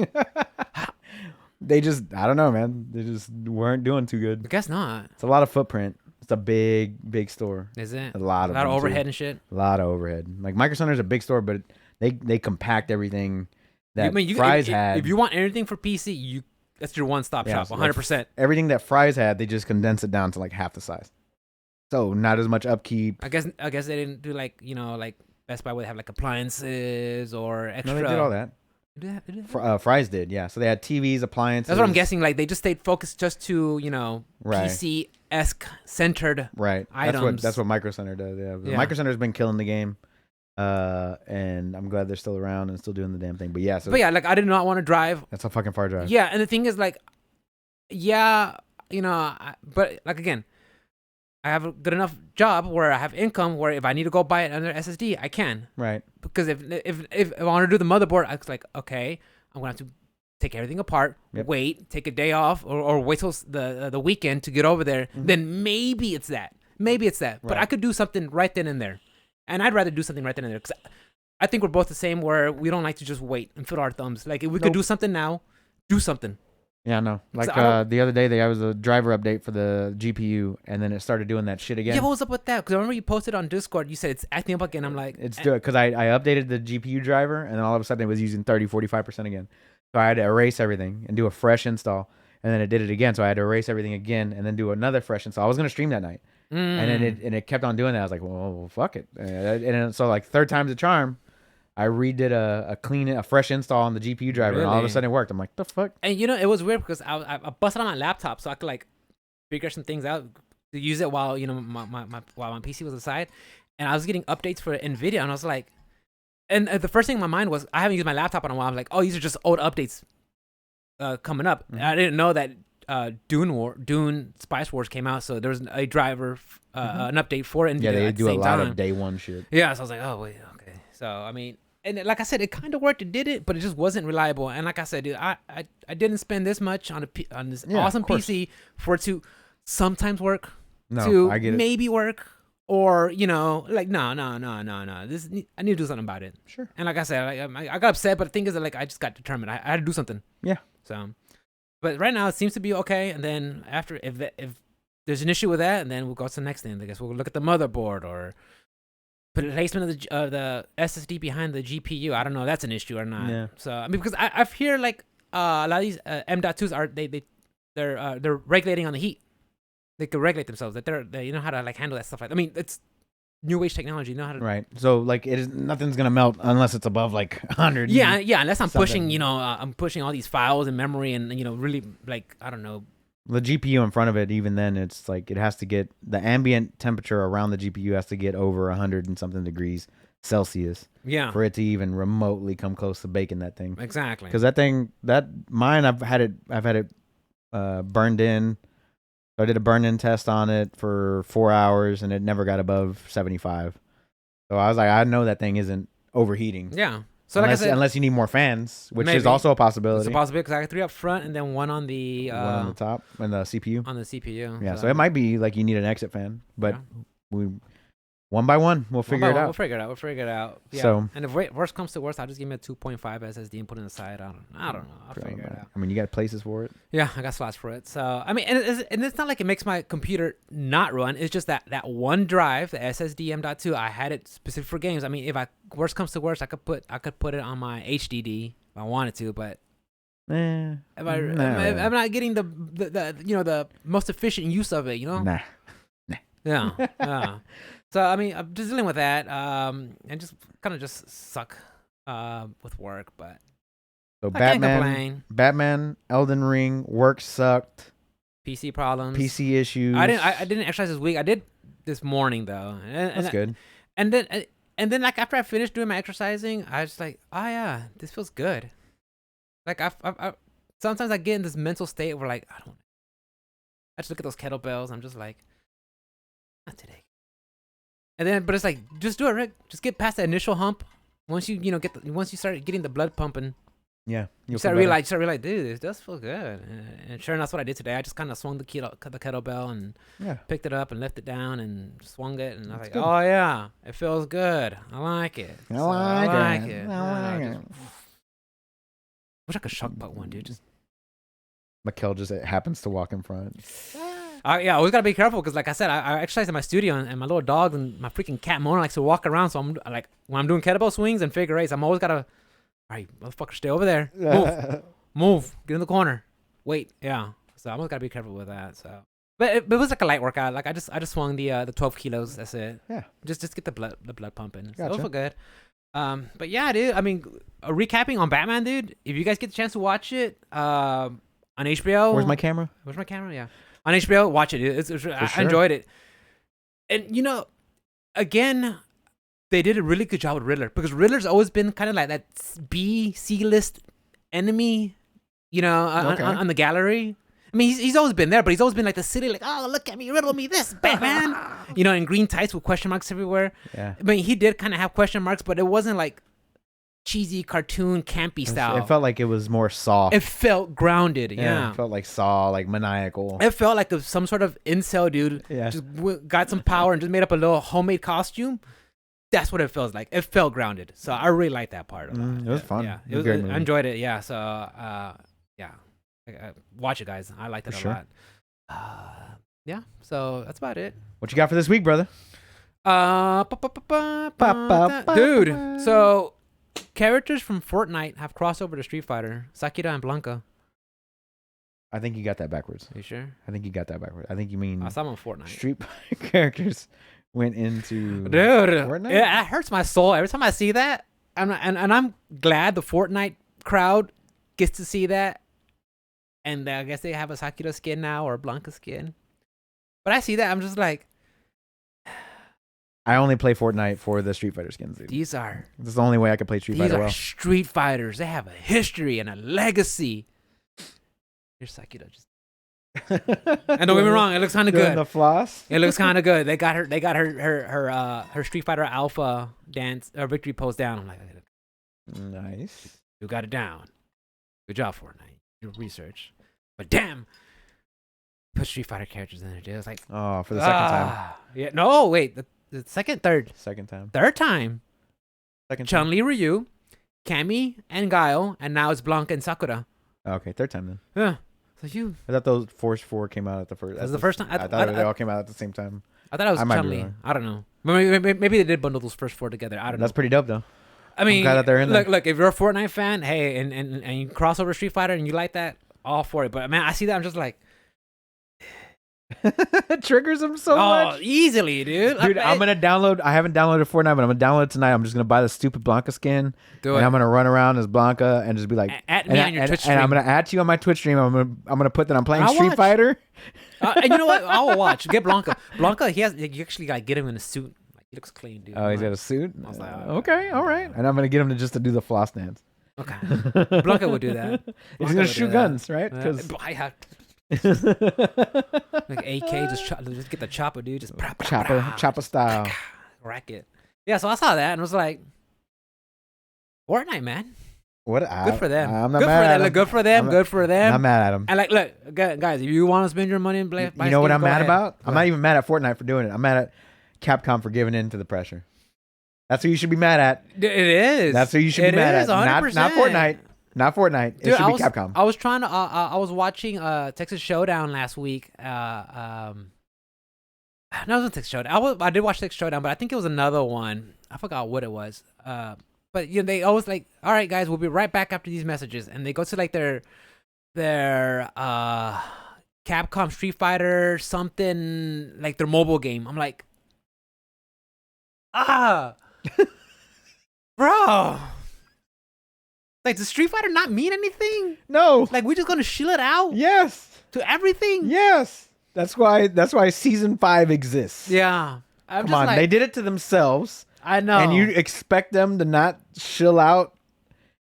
They just, I don't know, man. They just weren't doing too good. I guess not. It's a lot of footprint. It's a big store. Is it? A lot of overhead and shit. A lot of overhead. Like Micro Center is a big store, but they compact everything that Fry's had. If you want anything for PC, that's your one-stop shop, 100%. Like everything that Fry's had, they just condense it down to like half the size. So not as much upkeep. I guess they didn't do like like Best Buy would have like appliances or extra. No, they did all that. Fry's did, yeah. So they had TVs, appliances. That's what I'm guessing. Like they just stayed focused just to PC-esque centered items. That's what Micro Center does. Yeah, Micro Center's been killing the game, and I'm glad they're still around and still doing the damn thing. But yeah, like I did not want to drive. That's a fucking far drive. Yeah, and the thing is like, but like again, I have a good enough job where I have income where if I need to go buy another SSD, I can. Right. Because if I want to do the motherboard, I was like, okay, I'm gonna have to take everything apart, wait, take a day off, or wait till the weekend to get over there. Mm-hmm. Then maybe it's that. Right. But I could do something right then and there, and I'd rather do something right then and there because I think we're both the same where we don't like to just wait and fiddle our thumbs. Like if we could do something now, do something. Yeah, no. Like the other day, there was a driver update for the GPU, and then it started doing that shit again. Yeah, what was up with that? Because I remember you posted on Discord, you said it's acting up again. I'm like... It's doing because I updated the GPU driver, and then all of a sudden it was using 30-45% again. So I had to erase everything and do a fresh install, and then it did it again. So I had to erase everything again and then do another fresh install. I was going to stream that night, and then it kept on doing that. I was like, well fuck it. And so like third time's a charm. I redid a fresh install on the GPU driver, and all of a sudden it worked. I'm like, the fuck? And it was weird because I busted on my laptop so I could like figure some things out to use it while while my PC was aside, and I was getting updates for NVIDIA, and I was like, and the first thing in my mind was I haven't used my laptop in a while. I'm like, oh, these are just old updates coming up. Mm-hmm. I didn't know that Dune Spice Wars came out, so there was a driver an update for NVIDIA. Yeah, they at do the a same lot time. of day one shit. Yeah, so I was like, oh wait, okay. So I mean. And like I said, it kind of worked. It did it, but it just wasn't reliable. And like I said, dude, I didn't spend this much on this awesome PC for it to sometimes work, I get maybe work, or like no. This I need to do something about it. Sure. And like I said, I got upset, but the thing is that like I just got determined. I had to do something. Yeah. So, but right now it seems to be okay. And then after, if there's an issue with that, and then we'll go to the next thing. I guess we'll look at the motherboard or. Placement of the SSD behind the GPU. I don't know if that's an issue or not. Yeah. So I mean, because I've heard like a lot of these M.2s are they're regulating on the heat. They can regulate themselves. That they know how to like handle that stuff. I mean, it's new age technology. You know how to. Right. So like nothing's gonna melt unless it's above like 100. Yeah. Unless I'm pushing I'm pushing all these files in memory and really like I don't know. The GPU in front of it, even then, it's like it has to get the ambient temperature around the GPU has to get over 100 and something degrees Celsius. Yeah. For it to even remotely come close to baking that thing. Exactly. Because mine, I've had it burned in. So I did a burn-in test on it for 4 hours, and it never got above 75. So I was like, I know that thing isn't overheating. Yeah. So like I said, unless you need more fans, which is also a possibility. It's a possibility because I got 3 up front and then 1 on the one on the top and the CPU. On the CPU. Yeah, so it might be like you need an exit fan, but we one by one we'll figure it out. We'll figure it out. Yeah. So and if worst comes to worst, I'll just give me a 2.5 SSD and put it aside. I don't know. I'll figure it out. I mean, you got places for it. Yeah, I got slots for it. So I mean, and it's not like it makes my computer not run. It's just that one drive, the SSD M.2, I had it specific for games. I mean, if worst comes to worst, I could put it on my HDD if I wanted to, but. I'm not getting the most efficient use of it. Nah. Yeah. So I mean, I'm just dealing with that, and just kind of just suck with work, but so I can't complain. Batman, Elden Ring, work sucked. PC problems, PC issues. I didn't exercise this week. I did this morning though. That's good. And then like after I finished doing my exercising, I was like, oh yeah, this feels good. Like I sometimes I get in this mental state where like I just look at those kettlebells. I'm just like, not today. And then, but it's like, just do it, Rick. Just get past the initial hump. Once you once you start getting the blood pumping, yeah, you start realize, dude, this does feel good. And sure enough, that's what I did today. I just kind of swung the kettlebell and picked it up and left it down and swung it, and I was like, oh yeah, it feels good. I like it. I like it. Wish I could shock butt one, dude. Just Mikkel just happens to walk in front. Yeah, I always gotta be careful because, like I said, I exercise in my studio, and my little dog and my freaking cat Mona likes to walk around. So I'm like, when I'm doing kettlebell swings and figure eights, I'm always gotta, all right, motherfucker, stay over there, move, get in the corner, wait, yeah. So I'm always gotta be careful with that. So, but it was like a light workout. Like I just swung the 12 kilos. That's it. Yeah. Just get the blood pumping. Gotcha. So those were good. But yeah, dude. I mean, recapping on Batman, dude. If you guys get the chance to watch it, on HBO. Where's my camera? Yeah. On HBO, watch it. I enjoyed it. And, you know, again, they did a really good job with Riddler. Because Riddler's always been kind of like that C-list enemy, you know, on the gallery. I mean, he's always been there, but he's always been like the city, like, oh, look at me, riddle me this, Batman. You know, in green tights with question marks everywhere. Yeah. I mean, he did kind of have question marks, but it wasn't like cheesy cartoon campy style. It felt like it was more soft. It felt grounded. Yeah. It felt like Saw, like maniacal. It felt like some sort of incel dude just got some power and just made up a little homemade costume. That's what it feels like. It felt grounded. So I really liked that part of it. It was fun. Yeah. I enjoyed it. Yeah. So, yeah. Watch it, guys. I liked it a lot. Yeah. So that's about it. What you got for this week, brother? Dude. So characters from Fortnite have crossed over to Street Fighter. Sakura and Blanca. I think you got that backwards. Are you sure? I think you got that backwards. I think you mean I saw them on Fortnite. Street Fighter characters went into Fortnite? It hurts my soul every time I see that. And I'm glad the Fortnite crowd gets to see that. And I guess they have a Sakura skin now or a Blanca skin. But I see that, I'm just like, I only play Fortnite for the Street Fighter skins, dude. This is the only way I can play Street Fighter well. These are Street Fighters. They have a history and a legacy. Here's Sakura. And don't get me wrong, it looks kind of good. The floss. It looks kind of good. They got her Street Fighter Alpha dance or victory pose down. I'm like, nice. You got it down. Good job, Fortnite. Your research. But damn, put Street Fighter characters in it, dude. It's like, oh, for the second time. Yeah, no, wait, the second, third time. Third time. Chun-Li, Ryu, Cammy, and Guile, and now it's Blanca and Sakura. Okay, third time then. Yeah. So I thought those Force 4 came out at the first. That was the first time. I thought they all came out at the same time. I thought it was Chun-Li. I don't know. Maybe they did bundle those first 4 together. I don't know. That's pretty dope though. I mean, I'm glad that they're in there. Look, if you're a Fortnite fan, hey, and you cross over Street Fighter and you like that, all for it. But man, I see that, I'm just like, it triggers them so much. Easily, dude. I'm gonna download. I haven't downloaded Fortnite, but I'm gonna download it tonight. I'm just gonna buy the stupid Blanca skin. Do it. And I'm gonna run around as Blanca and just be like, at me on your Twitch stream. And I'm gonna add you on my Twitch stream. I'm gonna put that I'm playing Street Fighter. And you know what? I will watch. Get Blanca. Blanca, you actually gotta get him in a suit. Like, he looks clean, dude. Oh, he's got a suit. I was like, okay, all right. And I'm gonna get him to do the floss dance. Okay. Blanca would do that. He's gonna shoot guns, right? Because I have like AK, just get the chopper, dude. Just chopper style. Rack it. Yeah, so I saw that and was like, Fortnite, man. Good for them. I'm not mad at them. Good for them. Good for them. I'm mad at them. And like, look, guys, if you want to spend your money and play, you know what I'm mad about? I'm not even mad at Fortnite for doing it. I'm mad at Capcom for giving in to the pressure. That's who you should be mad at. It is. That's who you should be mad at. 100%. Not Fortnite. Not Fortnite. Dude, it should be Capcom. I was trying to. I was watching Texas Showdown last week. No, it wasn't Texas Showdown. I did watch Texas Showdown, but I think it was another one. I forgot what it was. But you know, they always like, all right, guys, we'll be right back after these messages, and they go to like their Capcom Street Fighter something, like their mobile game. I'm like, bro. Like, does Street Fighter not mean anything? No. Like, we just gonna shill it out? Yes. To everything? Yes. That's why season 5 exists. Yeah. Come on, they did it to themselves. I know. And you expect them to not shill out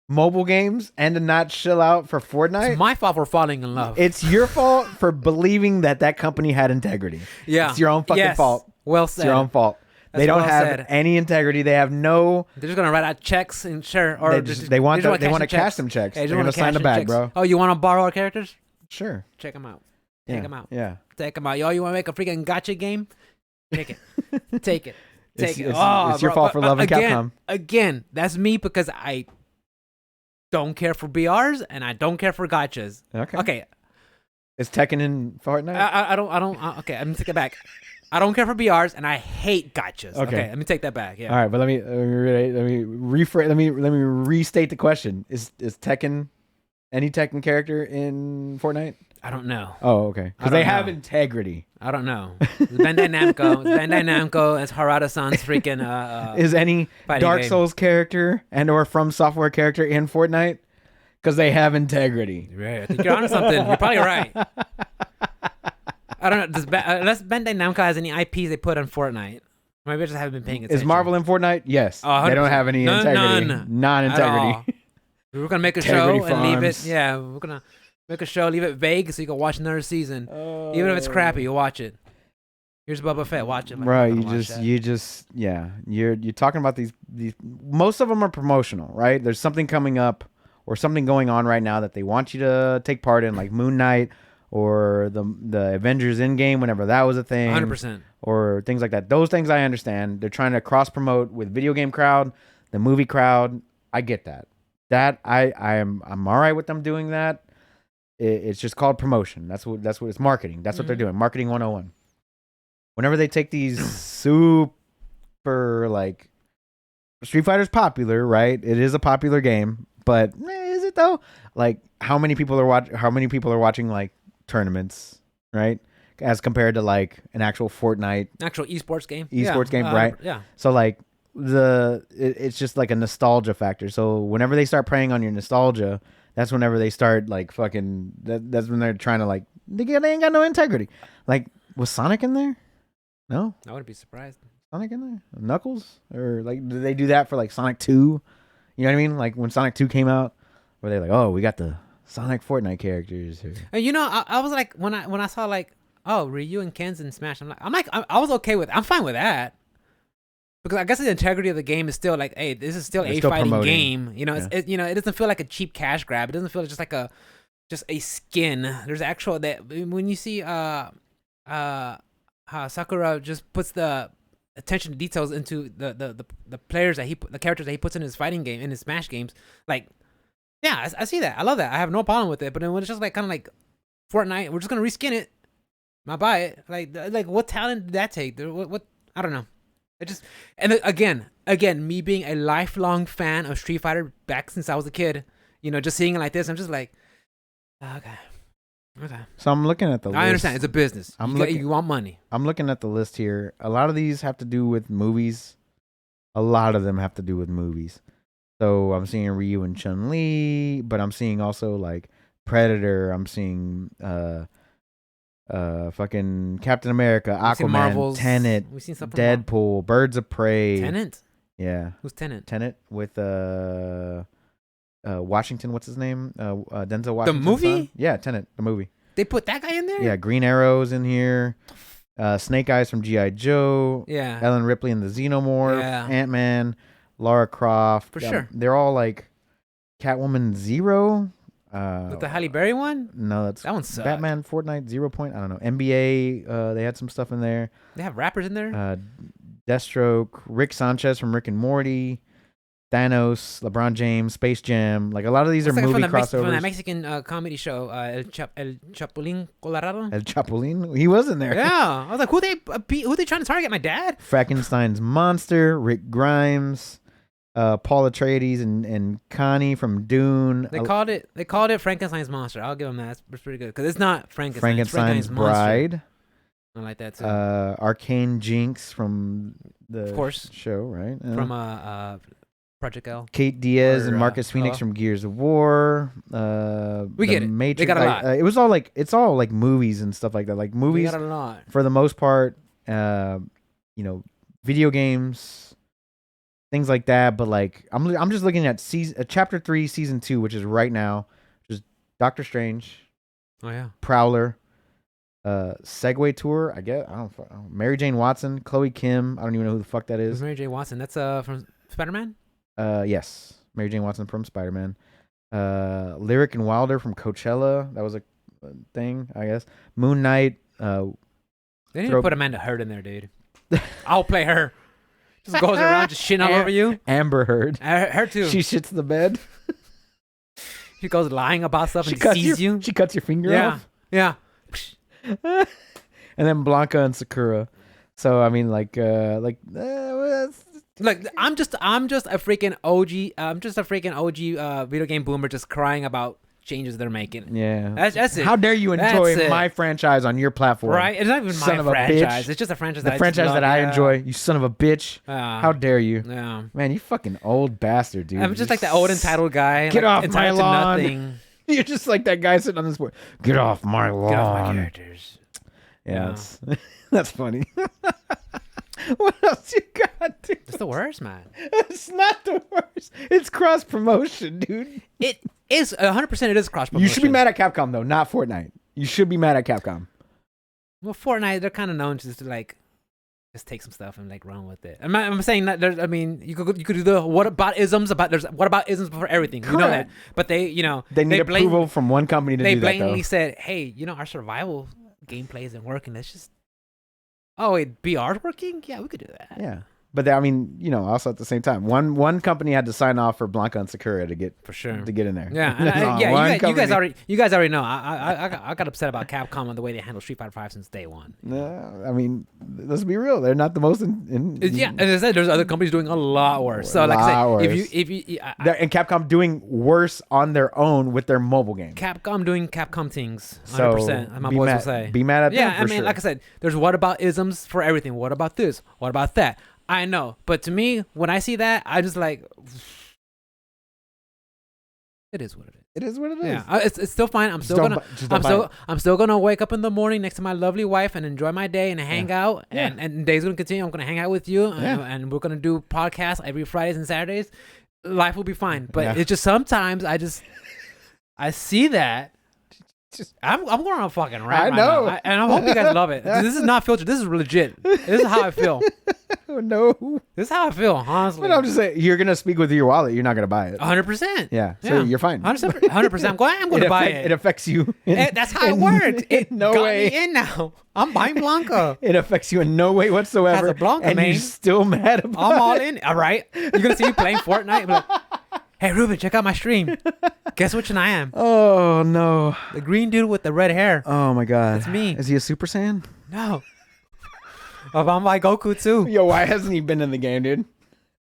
mobile games and to not chill out for Fortnite? It's my fault for falling in love. It's your fault for believing that company had integrity. Yeah. It's your own fucking fault. Well said. It's your own fault. They don't have any integrity. They have no. They're just gonna write out checks and sure, or they want to cash them checks. They're gonna sign the bag, bro. Oh, you want to borrow our characters? Sure. Check them out. Take them out. Yeah. Take them out. Yo, you want to make a freaking gotcha game? Take it. Take it. Take it. It's your fault for loving Capcom. Again, that's me because I don't care for BRs and I don't care for gotchas. Okay. Okay. Is Tekken in Fortnite? I don't. Okay, let me take it back. I don't care for BRs, and I hate gotchas. Okay, let me take that back. Yeah. All right, but let me rephrase. Let me restate the question. Is Tekken any Tekken character in Fortnite? I don't know. Oh, okay. Because they have integrity. I don't know. It's Bandai Namco. It's Harada-san's freaking. Is any Dark Souls character and/or From Software character in Fortnite? Because they have integrity. Right. I think you're onto something. You're probably right. I don't know. Unless Bandai Namco has any IPs they put on Fortnite. Maybe I just haven't been paying attention. Is Marvel in Fortnite? Yes. Oh, they don't have any integrity. None. Non-integrity. We're going to make a show and leave it. Yeah, we're going to make a show, leave it vague so you can watch another season. Even if it's crappy, you'll watch it. Here's Boba Fett. Watch it. Right. You're talking about these. Most of them are promotional, right? There's something coming up or something going on right now that they want you to take part in, like Moon Knight or the Avengers Endgame, whenever that was a thing. 100%. Or things like that. Those things I understand. They're trying to cross promote with video game crowd, the movie crowd. I get that. I'm all right with them doing that. It's just called promotion. That's what it's marketing. That's what they're doing. Marketing 101. Whenever they take these super, like, Street Fighter's popular, right? It is a popular game, but is it though? Like, how many people are watching like tournaments, right? As compared to like an actual Fortnite, actual esports game, right? Yeah. So like it's just like a nostalgia factor. So whenever they start preying on your nostalgia, that's whenever they start like fucking. That's when they're trying to like they ain't got no integrity. Like, was Sonic in there? No, I wouldn't be surprised. Sonic in there? Knuckles? Or like, did they do that for like Sonic 2? You know what I mean? Like when Sonic 2 came out, where they're like, oh, we got the Sonic Fortnite characters here. You know, I was like, when I saw like, oh, Ryu and Ken's in Smash, I was okay with, I'm fine with that. Because I guess the integrity of the game is still like, hey, this is still a fighting promoting game. You know, it doesn't feel like a cheap cash grab. It doesn't feel just like a skin. There's actual that when you see how Sakura just puts the attention to details into the players the characters that he puts in his fighting game, in his Smash games. Like, yeah, I see that. I love that. I have no problem with it. But then when it's just like kind of like Fortnite, we're just gonna reskin it. I buy it. Like what talent did that take? What I don't know. It just, and again, me being a lifelong fan of Street Fighter back since I was a kid, you know, just seeing it like this, I'm just like, okay. So I'm looking at the list. I understand. It's a business. You want money. I'm looking at the list here. A lot of these have to do with movies. A lot of them have to do with movies. So I'm seeing Ryu and Chun-Li, but I'm seeing also like Predator. I'm seeing fucking Captain America, Aquaman, Tenet, we've seen stuff Deadpool, Birds of Prey. Tenet? Yeah. Who's Tenet? Tenet with Washington, what's his name? Denzel Washington. The movie? Son? Yeah, Tenet, the movie. They put that guy in there? Yeah, Green Arrow's in here. Snake Eyes from G.I. Joe. Yeah. Ellen Ripley in the Xenomorph. Yeah. Ant-Man. Lara Croft. For sure. They're all like Catwoman 0. With the Halle Berry one? No, that one sucks. Batman, Fortnite, 0 Point. I don't know. NBA, they had some stuff in there. They have rappers in there? Deathstroke, Rick Sanchez from Rick and Morty, Thanos, LeBron James, Space Jam. Like a lot of these are movie crossovers. From that Mexican comedy show, El Chapulín Colorado. El Chapulín? He was in there. Yeah. I was like, who they trying to target? My dad? Frankenstein's Monster, Rick Grimes. Paul Atreides and Connie from Dune. They called it Frankenstein's Monster. I'll give them that. It's pretty good because it's not Frankenstein's Bride. Monster. I like that too. Arcane Jinx from the of course show, right? From Project L. Kate Diaz and Marcus Phoenix from Gears of War. We get it. Matrix, they got a lot. It's all like movies and stuff like that. Like movies, they got a lot. For the most part. Video games. Things like that, but like I'm just looking at chapter 3, season 2, which is right now, which is Doctor Strange. Oh yeah. Prowler, Segway Tour. I guess I don't. Mary Jane Watson, Chloe Kim. I don't even know who the fuck that is. Who's Mary Jane Watson? That's from Spider-Man. Yes, Mary Jane Watson from Spider-Man. Lyric and Wilder from Coachella. That was a thing, I guess. Moon Knight. They didn't even put Amanda Heard in there, dude. I'll play her. Just goes around just shitting all over you. Amber Heard. Her too. She shits the bed. She goes lying about stuff and sees you. She cuts your finger off. Yeah. And then Blanca and Sakura. So I mean, like, Look, I'm just a freaking OG. I'm just a freaking OG video game boomer, just crying about changes they're making. yeah. That's it. How dare you enjoy my franchise on your platform? Right? It's not even Son my of a franchise. bitch. It's just a franchise. The franchise that I enjoy. You son of a bitch. How dare you? Yeah. Man, you fucking old bastard, dude. I'm just like the old entitled guy. Get off my lawn. To nothing. You're just like that guy sitting on this board. Get off my lawn. Get off my characters. Yeah, that's funny. What else you got, dude? It's the worst, man. It's not the worst. It's cross promotion, dude. It is 100%. It is cross promotion. You should be mad at Capcom though, not Fortnite. You should be mad at Capcom. Well, Fortnite, they're kind of known just to like just take some stuff and like run with it. I'm saying that there's. I mean, you could do the what about isms about there's what about isms for everything. Correct. You know that, but they need approval from one company to do that. They blatantly said, "Hey, our survival gameplay isn't working. Let's just." Oh wait, BR's working? Yeah, we could do that. Yeah. But I mean, also at the same time, one company had to sign off for Blanca and Sakura to get in there. Yeah, you guys already know. I got upset about Capcom and the way they handle Street Fighter 5 since day one. No, I mean, let's be real. They're not the most. And as I said, there's other companies doing a lot worse. So like I said, if you and Capcom doing worse on their own with their mobile game. Capcom doing Capcom things, 100%. My boys will say. Be mad at them. Yeah, I mean, sure. like I said, there's what about isms for everything. What about this? What about that? I know, but to me, when I see that, I just like, it is what it is. It is what it is. Yeah, it's still fine. I'm still gonna wake up in the morning next to my lovely wife and enjoy my day and hang out. And day's gonna continue. I'm gonna hang out with you, and we're gonna do podcasts every Fridays and Saturdays. Life will be fine. But it's just sometimes I see that. I'm going on a fucking rant. I know. Right now. And I hope you guys love it. This is not filtered. This is legit. This is how I feel. No. This is how I feel, honestly. But I'm just saying, you're going to speak with your wallet. You're not going to buy it. 100%. Yeah. So you're fine. 100%. I'm going to buy it. It affects you. That's how it works. It no got way. me in now. I'm buying Blanca. It affects you in no way whatsoever. As a Blanca, and man. you're still mad about it. I'm all in. All right. You're going to see me playing Fortnite. Like, hey, Ruben, check out my stream. Guess which one I am? Oh, no. The green dude with the red hair. Oh, my God. That's me. Is he a Super Saiyan? No. I'm like Goku, too. Yo, why hasn't he been in the game, dude?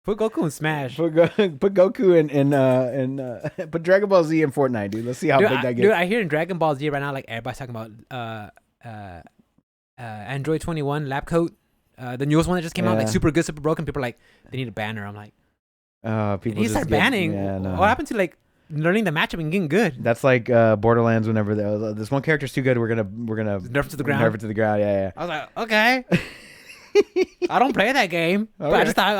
Put Goku in Smash. Put Goku in put Dragon Ball Z in Fortnite, dude. Let's see how big that gets. Dude, I hear in Dragon Ball Z right now, like, everybody's talking about Android 21 lab coat. The newest one that just came out, like, super good, super broken. People are like, they need a banner. I'm like, people he start banning. What happened to like learning the matchup and getting good? That's like Borderlands. Whenever this one character's too good, we're gonna nerf it to the ground. Nerf it to the ground. Yeah. I was like, okay. I don't play that game, but I just thought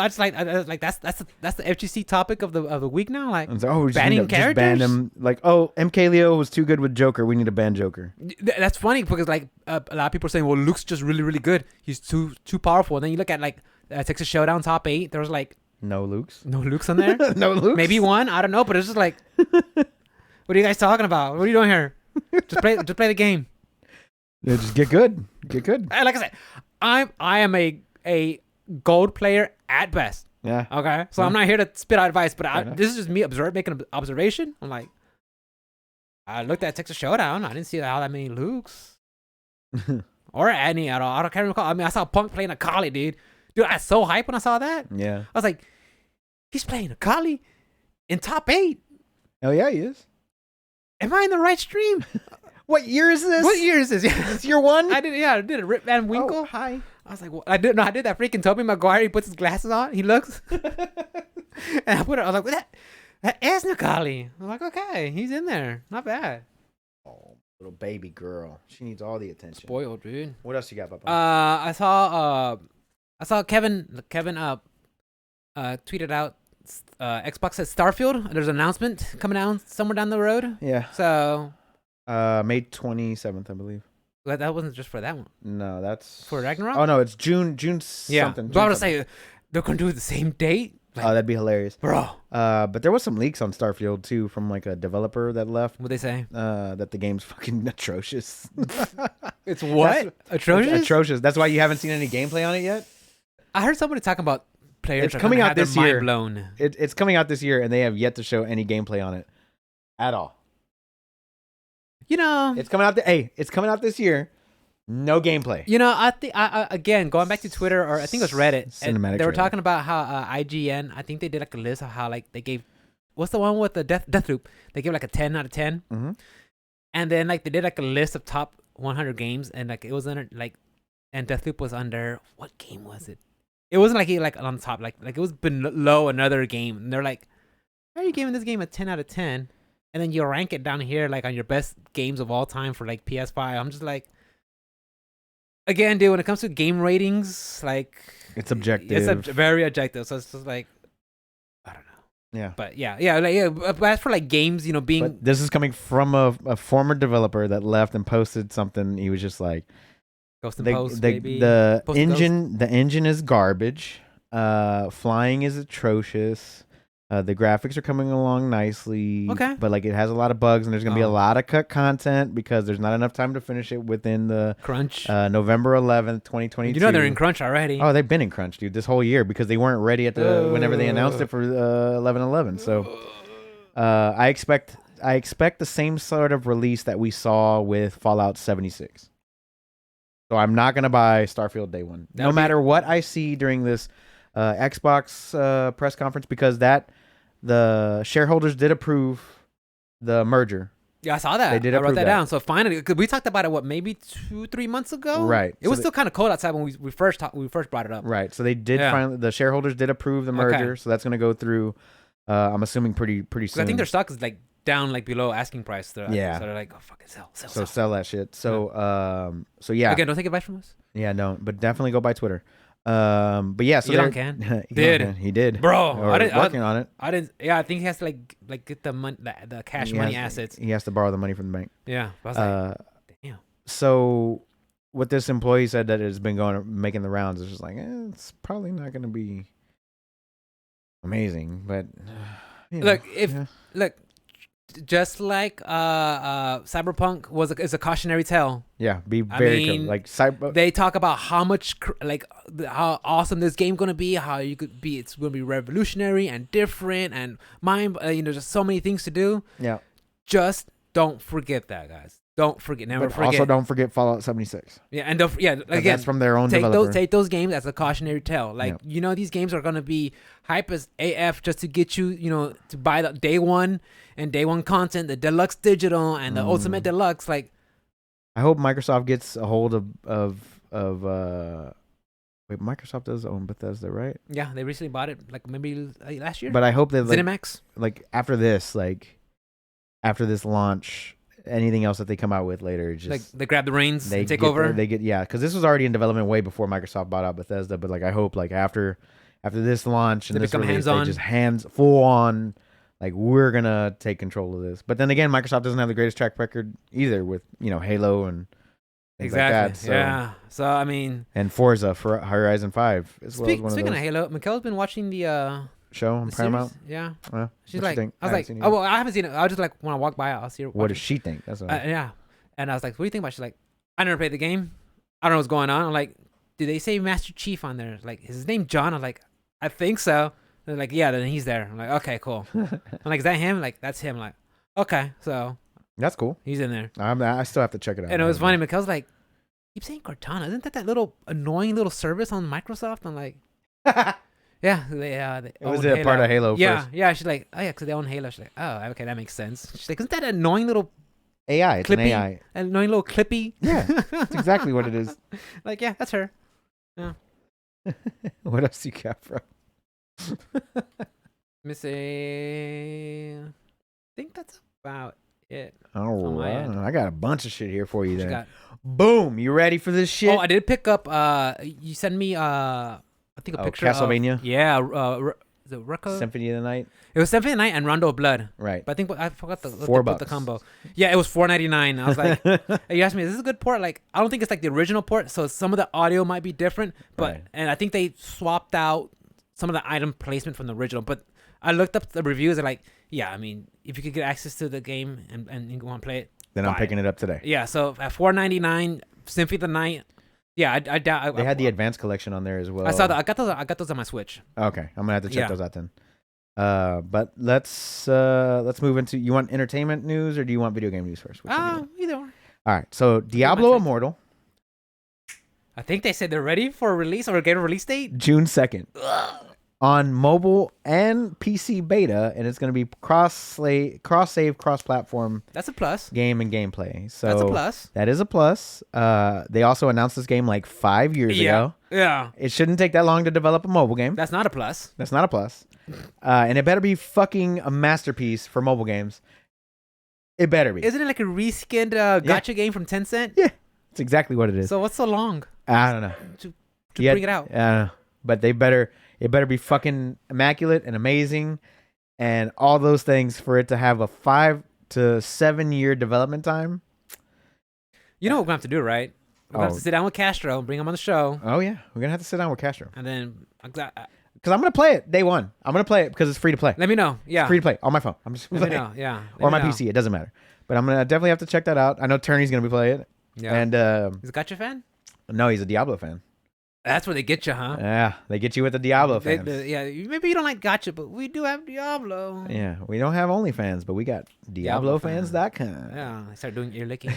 that's the FGC topic of the week now. Like, banning characters. Just ban him. Like, MK Leo was too good with Joker. We need to ban Joker. That's funny because like a lot of people are saying, well, Luke's just really really good. He's too powerful. And then you look at like Texas Showdown top 8. There was like. No Lukes on there. No Lukes. Maybe one. I don't know, but it's just like, what are you guys talking about? What are you doing here? Just play the game. Yeah, just get good. Get good. Like I said, I am a gold player at best. Yeah. Okay. So I'm not here to spit out advice, but this is just me making an observation. I'm like, I looked at Texas Showdown. I didn't see how that many Lukes or any at all. I can't recall. I mean, I saw Punk playing a Kali, dude. Dude, I was so hyped when I saw that. Yeah. I was like, he's playing a Kali in top 8. Oh, yeah, he is. Am I in the right stream? What year is this? Yeah. It's year 1? I did it. Rip Van Winkle. Oh, hi. I was like, well, I did that freaking Tobey Maguire. He puts his glasses on. He looks. And I was like, well, that is Nikali. I'm like, okay, he's in there. Not bad. Oh, little baby girl. She needs all the attention. Spoiled, dude. What else you got, Papa? I saw Kevin tweeted out Xbox says Starfield. There's an announcement coming down somewhere down the road. Yeah. So May 27th, I believe. That wasn't just for that one. No, that's for Ragnarok. Oh no, it's June something. But I was say they're gonna do it the same date. Like, that'd be hilarious, bro. But there was some leaks on Starfield too from like a developer that left. What'd they say? That the game's fucking atrocious. It's what? Atrocious? Atrocious. That's why you haven't seen any gameplay on it yet? I heard somebody talking about players it's coming out this year. Blown. It's coming out this year, and they have yet to show any gameplay on it at all. It's coming out. It's coming out this year. No gameplay. I think again going back to Twitter, or I think it was Reddit. Cinematic. They were talking about how IGN. I think they did like a list of how like they gave. What's the one with the death loop? They gave like a 10 out of 10. Mm-hmm. And then like they did like a list of top 100 games, and like it was under like, and Deathloop was under, what game was it? It wasn't like on top, like it was below another game, and they're like, "How are you giving this game a 10 out of 10?" And then you rank it down here like on your best games of all time for like PS5. I'm just like, again, dude, when it comes to game ratings, like it's objective. It's very objective, so it's just like, I don't know. Yeah. But yeah. But as for like games, being. But this is coming from a former developer that left and posted something. He was just like, Ghost and Post, the engine is garbage. Flying is atrocious. The graphics are coming along nicely. Okay. But like it has a lot of bugs, and there's gonna be a lot of cut content because there's not enough time to finish it within the crunch. November 11th, 2022. They're in crunch already. Oh, they've been in crunch, dude, this whole year because they weren't ready at whenever they announced it for 11/11. So I expect the same sort of release that we saw with Fallout 76. So I'm not gonna buy Starfield day one, no matter what I see during this Xbox press conference, because the shareholders did approve the merger. Yeah, I saw that. They did. I wrote that down. So finally, because we talked about it, maybe 2-3 months ago. Right. It was still kind of cold outside when we first brought it up. Right. So they did finally. The shareholders did approve the merger. Okay. So that's gonna go through. I'm assuming pretty soon. I think their stock is like down like below asking price. So they're like, oh fucking sell. So sell that shit. So yeah. Again, don't take advice from us. Yeah, no, but definitely go by Twitter. But yeah, so Elon can. He did, bro. Working on it. I didn't. Yeah, I think he has to like get the money, the cash money assets. He has to borrow the money from the bank. Yeah. I was like, damn. So what this employee said that has been making the rounds is just like, it's probably not going to be amazing, but look, just like Cyberpunk is a cautionary tale. Yeah, be very careful. They talk about how much how awesome this game gonna be, how it's gonna be revolutionary and different and just so many things to do. Yeah, just don't forget that, guys. Don't forget. Never forget. Also, don't forget Fallout 76. Yeah, and again, that's from their own developer. Take those games as a cautionary tale. These games are gonna be hype as AF just to get you, to buy the day one and day one content, the deluxe digital and the ultimate deluxe. Like, I hope Microsoft gets a hold of wait, Microsoft does own Bethesda, right? Yeah, they recently bought it, like maybe last year. But I hope that ZeniMax, after this launch. Anything else that they come out with later, just they grab the reins, they take over. They get because this was already in development way before Microsoft bought out Bethesda. But I hope after this launch and this release, they just full on, we're gonna take control of this. But then again, Microsoft doesn't have the greatest track record either with Halo and things like that. So, yeah. So I mean, and Forza for Horizon 5 as well. Speaking of Halo, Mikkel's been watching the show on Paramount. Series? Yeah. She's like, I was like, oh, well, I haven't seen it. I was just like, when I walk by, I'll see her. What does she think? That's what yeah. And I was like, what do you think about it? She's like, I never played the game. I don't know what's going on. I'm like, did they say Master Chief on there? Like, is his name John? I'm like, I think so. They're like, yeah, then he's there. I'm like, okay, cool. I'm like, is that him? Like, that's him. I'm like, okay, so. That's cool. He's in there. I still have to check it out. And it was funny. Mikkel's like, keep saying Cortana. Isn't that little annoying little service on Microsoft? I'm like, yeah, it was a part of Halo. Yeah, first. yeah. She's like, oh yeah, because they own Halo. She's like, oh, okay, that makes sense. She's like, isn't that annoying little AI? It's clippy, an AI. Annoying little clippy. Yeah, that's exactly what it is. Like, yeah, that's her. Yeah. What else you got, bro? Let me see. I think that's about it. All right, I got a bunch of shit here for you. Then, boom, you ready for this shit? Oh, I did pick up. You sent me I think a picture Castlevania. Is it Rucka? Symphony of the Night. It was Symphony of the Night and Rondo of Blood. Right. But I think I forgot the $4 the combo. Yeah, it was $4.99. I was like, you asked me, is this a good port? Like, I don't think it's like the original port, so some of the audio might be different. But and I think they swapped out some of the item placement from the original. But I looked up the reviews and yeah, I mean, if you could get access to the game and you want to play it, then I'm picking it up today. Yeah, so at $4.99, Symphony of the Night. Yeah, I doubt they had the advanced collection on there as well. I saw that. I got those on my Switch. Okay, I'm gonna have to check those out then. But let's move into. You want entertainment news or do you want video game news first? Either one. All right. So Diablo Immortal. I think they said they're ready for a release or get a release date. June 2nd. On mobile and PC beta, and it's going to be cross-save, cross-platform. That's a plus. Game and gameplay. So that's a plus. That is a plus. They also announced this game like 5 years ago. Yeah. It shouldn't take that long to develop a mobile game. That's not a plus. That's not a plus. And it better be fucking a masterpiece for mobile games. It better be. Isn't it like a reskinned gacha game from Tencent? Yeah. It's exactly what it is. So what's so long? I don't know. To bring it out. But it better be fucking immaculate and amazing and all those things for it to have a 5 to 7 year development time. You know what we're going to have to do, right? We're going to have to sit down with Castro and bring him on the show. Oh, yeah. We're going to have to sit down with Castro. And then... Because I'm going to play it day one. I'm going to play it because it's free to play. Let me know. Yeah. It's free to play on my phone. I'm just Let me know. Yeah. Or my PC. It doesn't matter. But I'm going to definitely have to check that out. I know Turney's going to be playing it. Yeah. And he's a gacha fan? No, he's a Diablo fan. That's where they get you, huh? Yeah, they get you with the Diablo fans. Yeah, maybe you don't like gacha, but we do have Diablo. Yeah, we don't have OnlyFans, but we got DiabloFans.com. Yeah, I started doing ear licking.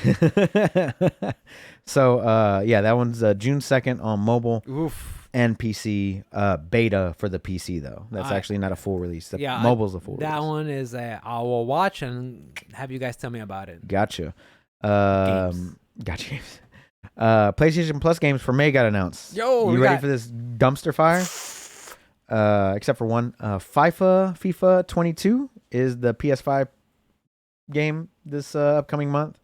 So, yeah, that one's June 2nd on mobile. Oof. And PC. Beta for the PC, though. That's actually not a full release. Mobile's a full release. That one is I will watch and have you guys tell me about it. Gotcha. Gotcha. PlayStation Plus games for May got announced. Yo, you ready for this dumpster fire? Except for one. FIFA 22 is the PS5 game this upcoming month.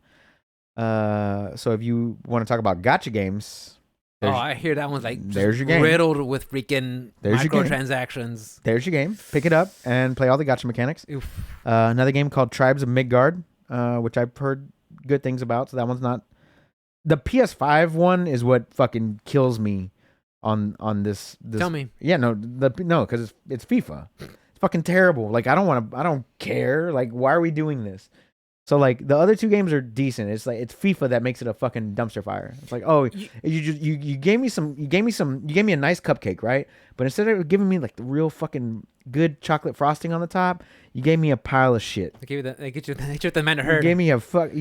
So if you want to talk about gacha games, I hear that one's like there's your game. Riddled with freaking microtransactions. There's your game. Pick it up and play all the gacha mechanics. Another game called Tribes of Midgard, which I've heard good things about. So that one's not. The PS5 one is what fucking kills me on this. Tell me. Yeah, no, because it's FIFA. It's fucking terrible. Like I don't care. Like why are we doing this? So like the other two games are decent. It's like it's FIFA that makes it a fucking dumpster fire. It's like, oh, you gave me a nice cupcake, right? But instead of giving me like the real fucking good chocolate frosting on the top, you gave me a pile of shit. They get you the Amanda Heard. You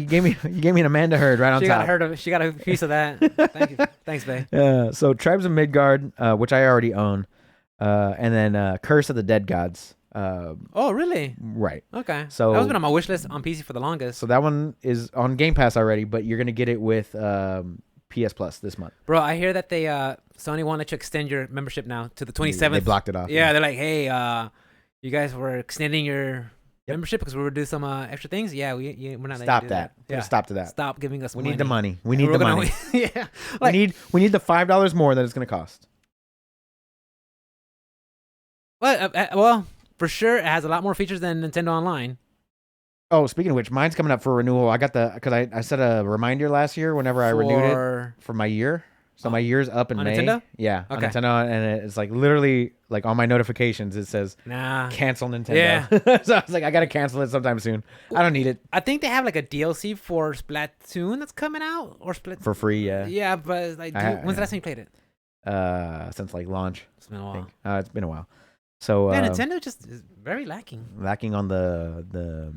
gave me an Amanda Heard right on top. She got a piece of that. Thank you. Thanks, babe. So Tribes of Midgard, which I already own, and then Curse of the Dead Gods. Oh, really? Right. Okay. So that was been on my wish list on PC for the longest. So that one is on Game Pass already, but you're gonna get it with PS Plus this month. Bro, I hear that they Sony won't let you extend your membership now to the 27th. They blocked it off. Yeah, they're like, hey, you guys were extending your membership because we were doing some extra things. Yeah, we're not. Stop that. Yeah. Stop to that. Stop giving us. We money. need the money. We need the money. Yeah. Like, we need the $5 more that it's gonna cost. Well, for sure, it has a lot more features than Nintendo Online. Oh, speaking of which, mine's coming up for renewal. I got because I set a reminder last year whenever I renewed it for my year. So my year's up in May. Nintendo? Yeah, okay. On Nintendo, and it's like literally like on my notifications it says cancel Nintendo. Yeah. So I was like, I gotta cancel it sometime soon. I don't need it. I think they have like a DLC for Splatoon that's coming out for free. Yeah. Yeah, but like, when's the last time you played it? Since like launch. It's been a while. It's been a while. So Nintendo just is very lacking. Lacking on the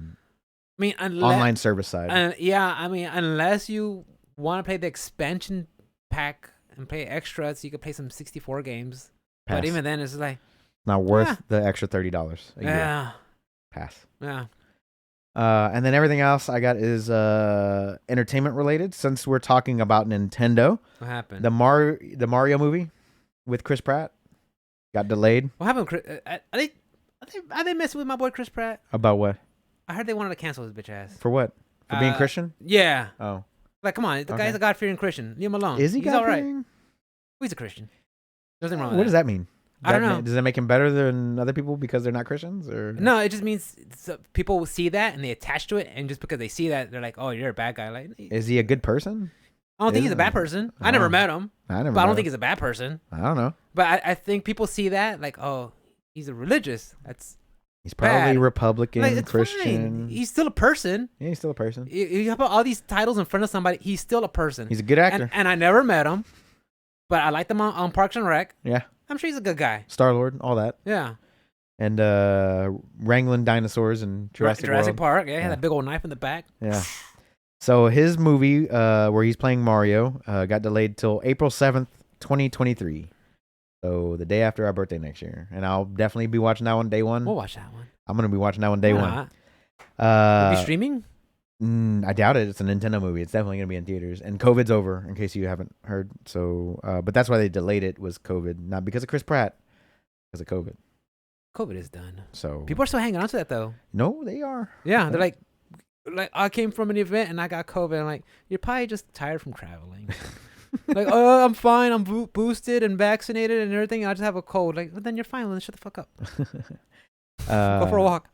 I mean, online service side. Yeah, I mean, unless you want to play the expansion pack and play extras, you could play some 64 games. Pass. But even then, it's like not worth the extra $30 a year. Yeah. Pass. Yeah. And then everything else I got is entertainment related. Since we're talking about Nintendo, what happened? The Mario movie with Chris Pratt got delayed. What happened? Are they messing with my boy Chris Pratt? About what? I heard they wanted to cancel his bitch ass. For what? For being Christian? Yeah. Oh. Like, come on. The guy's a God-fearing Christian. Leave him alone. Is he God-fearing? All right. He's a Christian. Nothing wrong with that. What does that mean? I don't know. Does that make him better than other people because they're not Christians? Or no, it just means people will see that and they attach to it, and just because they see that, they're like, "Oh, you're a bad guy." Like, is he a good person? I don't think he's a bad person. I never met him. But I don't think he's a bad person. I don't know. But I think people see that like, "Oh, he's a religious." He's probably bad. Republican, like, Christian. Fine. He's still a person. Yeah, he's still a person. You put all these titles in front of somebody. He's still a person. He's a good actor. And I never met him, but I liked him on Parks and Rec. Yeah. I'm sure he's a good guy. Star-Lord, all that. Yeah. and wrangling dinosaurs in Jurassic World. Park. Yeah, that big old knife in the back. Yeah. So his movie, where he's playing Mario, got delayed till April 7th, 2023. So the day after our birthday next year, and I'll definitely be watching that one day one. We'll watch that one. I'm gonna be watching that one day one. Will be streaming? I doubt it. It's a Nintendo movie. It's definitely gonna be in theaters. And COVID's over, in case you haven't heard. So, but that's why they delayed it, was COVID, not because of Chris Pratt, because of COVID. COVID is done. So people are still hanging on to that though. No, they are. Yeah, they're like I came from an event and I got COVID. I'm like, you're probably just tired from traveling. Like, oh, I'm fine. I'm boosted and vaccinated and everything. I just have a cold. Like, well, then you're fine. Then shut the fuck up. Go for a walk.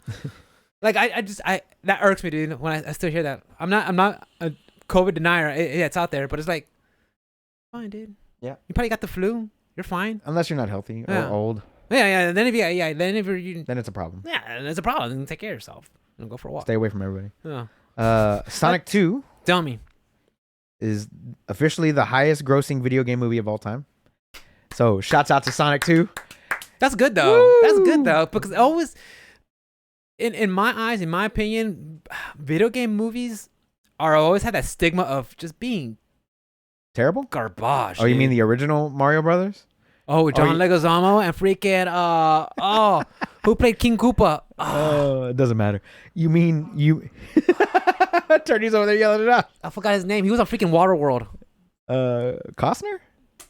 Like, I that irks me, dude. When I still hear that, I'm not a COVID denier. Yeah, it's out there, but it's like, fine, dude. Yeah. You probably got the flu. You're fine. Unless you're not healthy or old. Yeah. Then then it's a problem. Yeah, it's a problem. Then take care of yourself and go for a walk. Stay away from everybody. Yeah. Sonic 2. Tell me. Is officially the highest grossing video game movie of all time. So shouts out to Sonic 2. That's good though. Woo! That's good though, because always, in my eyes, in my opinion, video game movies are always had that stigma of just being terrible, garbage. Oh, you mean the original Mario Brothers? Oh, John Leguizamo and freaking who played King Koopa? Oh, it doesn't matter. You mean you? Attorney's over there yelling it out. I forgot his name. He was on freaking Waterworld. Costner?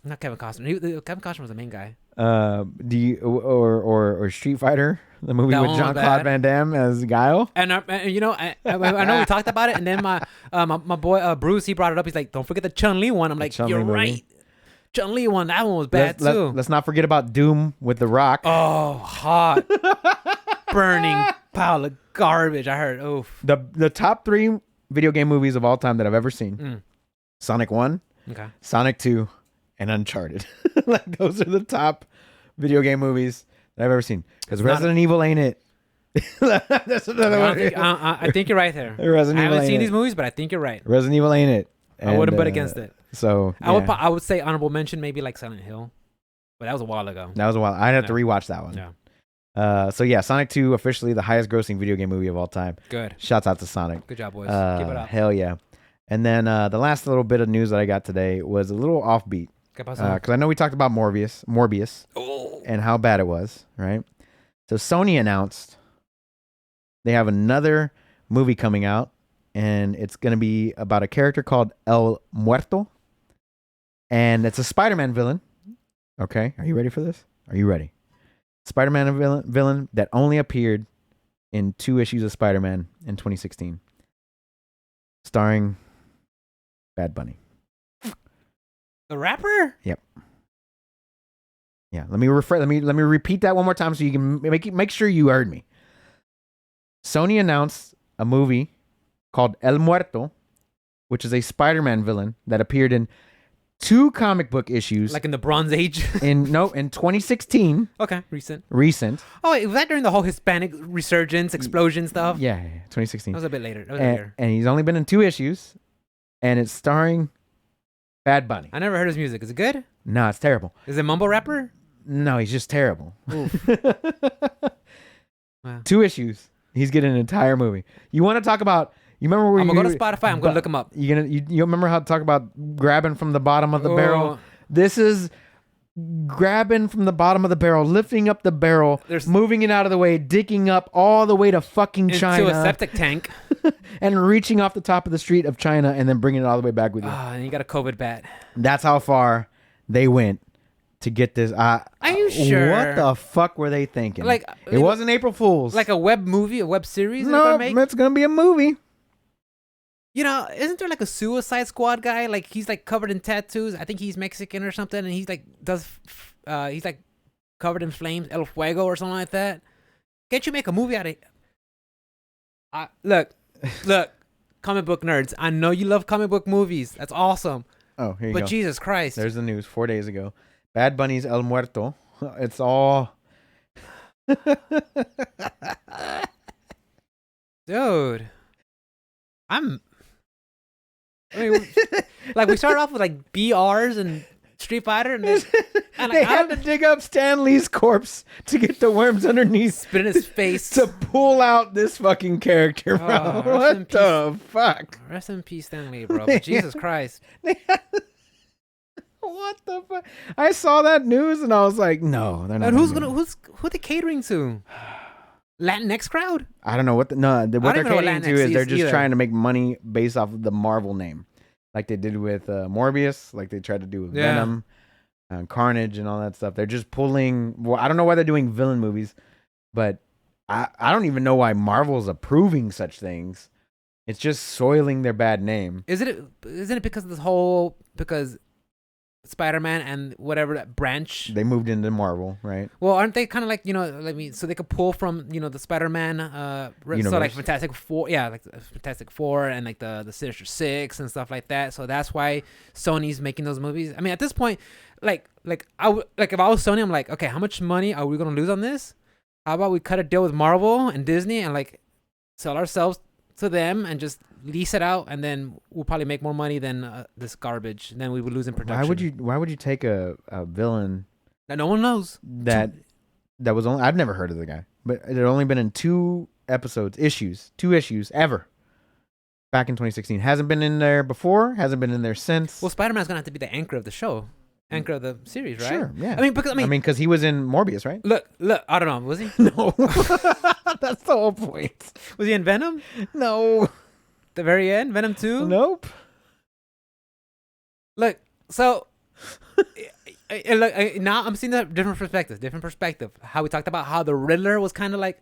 Not Kevin Costner. Kevin Costner was the main guy. Do you or Street Fighter, the movie with Jean-Claude Van Damme as Guile? And you know, I know we talked about it, and then my boy Bruce, he brought it up. He's like, don't forget the Chun-Li one. I'm like, you're right. Chun-Li one, that one was bad too. Let's not forget about Doom with The Rock. Oh, hot, burning pile of garbage. I heard. Oof. The top 3 video game movies of all time that I've ever seen: Sonic 1, Sonic 2, and Uncharted. Like, those are the top video game movies that I've ever seen. Because Resident Evil ain't it. That's another one. I think you're right there. I haven't seen these movies, but I think you're right. Resident Evil ain't it. And, I wouldn't bet against it. So yeah. I would say honorable mention, maybe like Silent Hill, but that was a while ago. That was a while. I'd have to rewatch that one. Yeah. So yeah, Sonic 2 officially the highest grossing video game movie of all time. Good. Shouts out to Sonic. Good job, boys. Keep it up. Hell yeah. And then the last little bit of news that I got today was a little offbeat. Because I know we talked about Morbius and how bad it was, right? So Sony announced they have another movie coming out, and it's going to be about a character called El Muerto, and it's a Spider-Man villain. Okay, are you ready for this? Are you ready? Spider-Man villain that only appeared in 2 issues of Spider-Man in 2016, starring Bad Bunny. The rapper? Yep. Yeah. Let me repeat that one more time so you can make sure you heard me. Sony announced a movie called El Muerto, which is a Spider-Man villain that appeared in 2 comic book issues. Like in the Bronze Age? in 2016. Okay, recent. Oh, wait, was that during the whole Hispanic resurgence, explosion stuff? Yeah, 2016. That was a bit later. And he's only been in 2 issues, and it's starring Bad Bunny. I never heard his music. Is it good? No, it's terrible. Is it mumble rapper? No, he's just terrible. Wow. 2 issues. He's getting an entire movie. You want to talk about? You remember where I'm gonna go to Spotify. I'm gonna look him up. You remember how to talk about grabbing from the bottom of the barrel? This is grabbing from the bottom of the barrel, lifting up the barrel, moving it out of the way, digging up all the way to fucking China, into a septic tank, and reaching off the top of the street of China, and then bringing it all the way back with you. And you got a COVID bat. That's how far they went to get this. Are you sure? What the fuck were they thinking? Like, it wasn't April Fool's. Like a web movie, a web series? No, it's gonna be a movie. You know, isn't there like a Suicide Squad guy? Like, he's like covered in tattoos. I think he's Mexican or something, and he's like he's like covered in flames, El Fuego or something like that. Can't you make a movie out of it? Look, comic book nerds. I know you love comic book movies. That's awesome. Oh, here you go. But Jesus Christ. There's the news 4 days ago. Bad Bunny's El Muerto. It's all... Dude. I mean, like, we started off with like BRs and Street Fighter, and they had to dig up Stan Lee's corpse to get the worms underneath, spit in his face to pull out this fucking character, bro. What the fuck? Rest in peace, Stan Lee, bro. But Jesus Christ. What the fuck? I saw that news and I was like, no, they're not. And who they catering to? Latinx crowd? I don't know what they're catering to is they're just trying to make money based off of the Marvel name, like they did with Morbius, like they tried to do with Venom, and Carnage, and all that stuff. They're just pulling. Well, I don't know why they're doing villain movies, but I don't even know why Marvel's approving such things. It's just soiling their bad name. Isn't it because of because Spider-Man and whatever that branch they moved into Marvel, right? Well, aren't they kind of like, so they could pull from the Spider-Man so like Fantastic Four, like Fantastic Four and like the Sinister Six and stuff like that. So that's why Sony's making those movies. I mean, at this point, like if I was Sony, I'm like, okay, how much money are we gonna lose on this? How about we cut a deal with Marvel and Disney and like sell ourselves to them and just lease it out, and then we'll probably make more money than this garbage. And then we would lose in production. Why would you take a villain that no one knows that was only, I've never heard of the guy, but it had only been in two issues ever back in 2016. Hasn't been in there before, hasn't been in there since. Well, Spider-Man's gonna have to be the anchor of the show. Anchor of the series, right? Sure, yeah. I mean, because he was in Morbius, right? Look, I don't know. Was he? No. That's the whole point. Was he in Venom? No. The very end? Venom 2? Nope. Look, so now I'm seeing a different perspective. How we talked about how the Riddler was kind of like,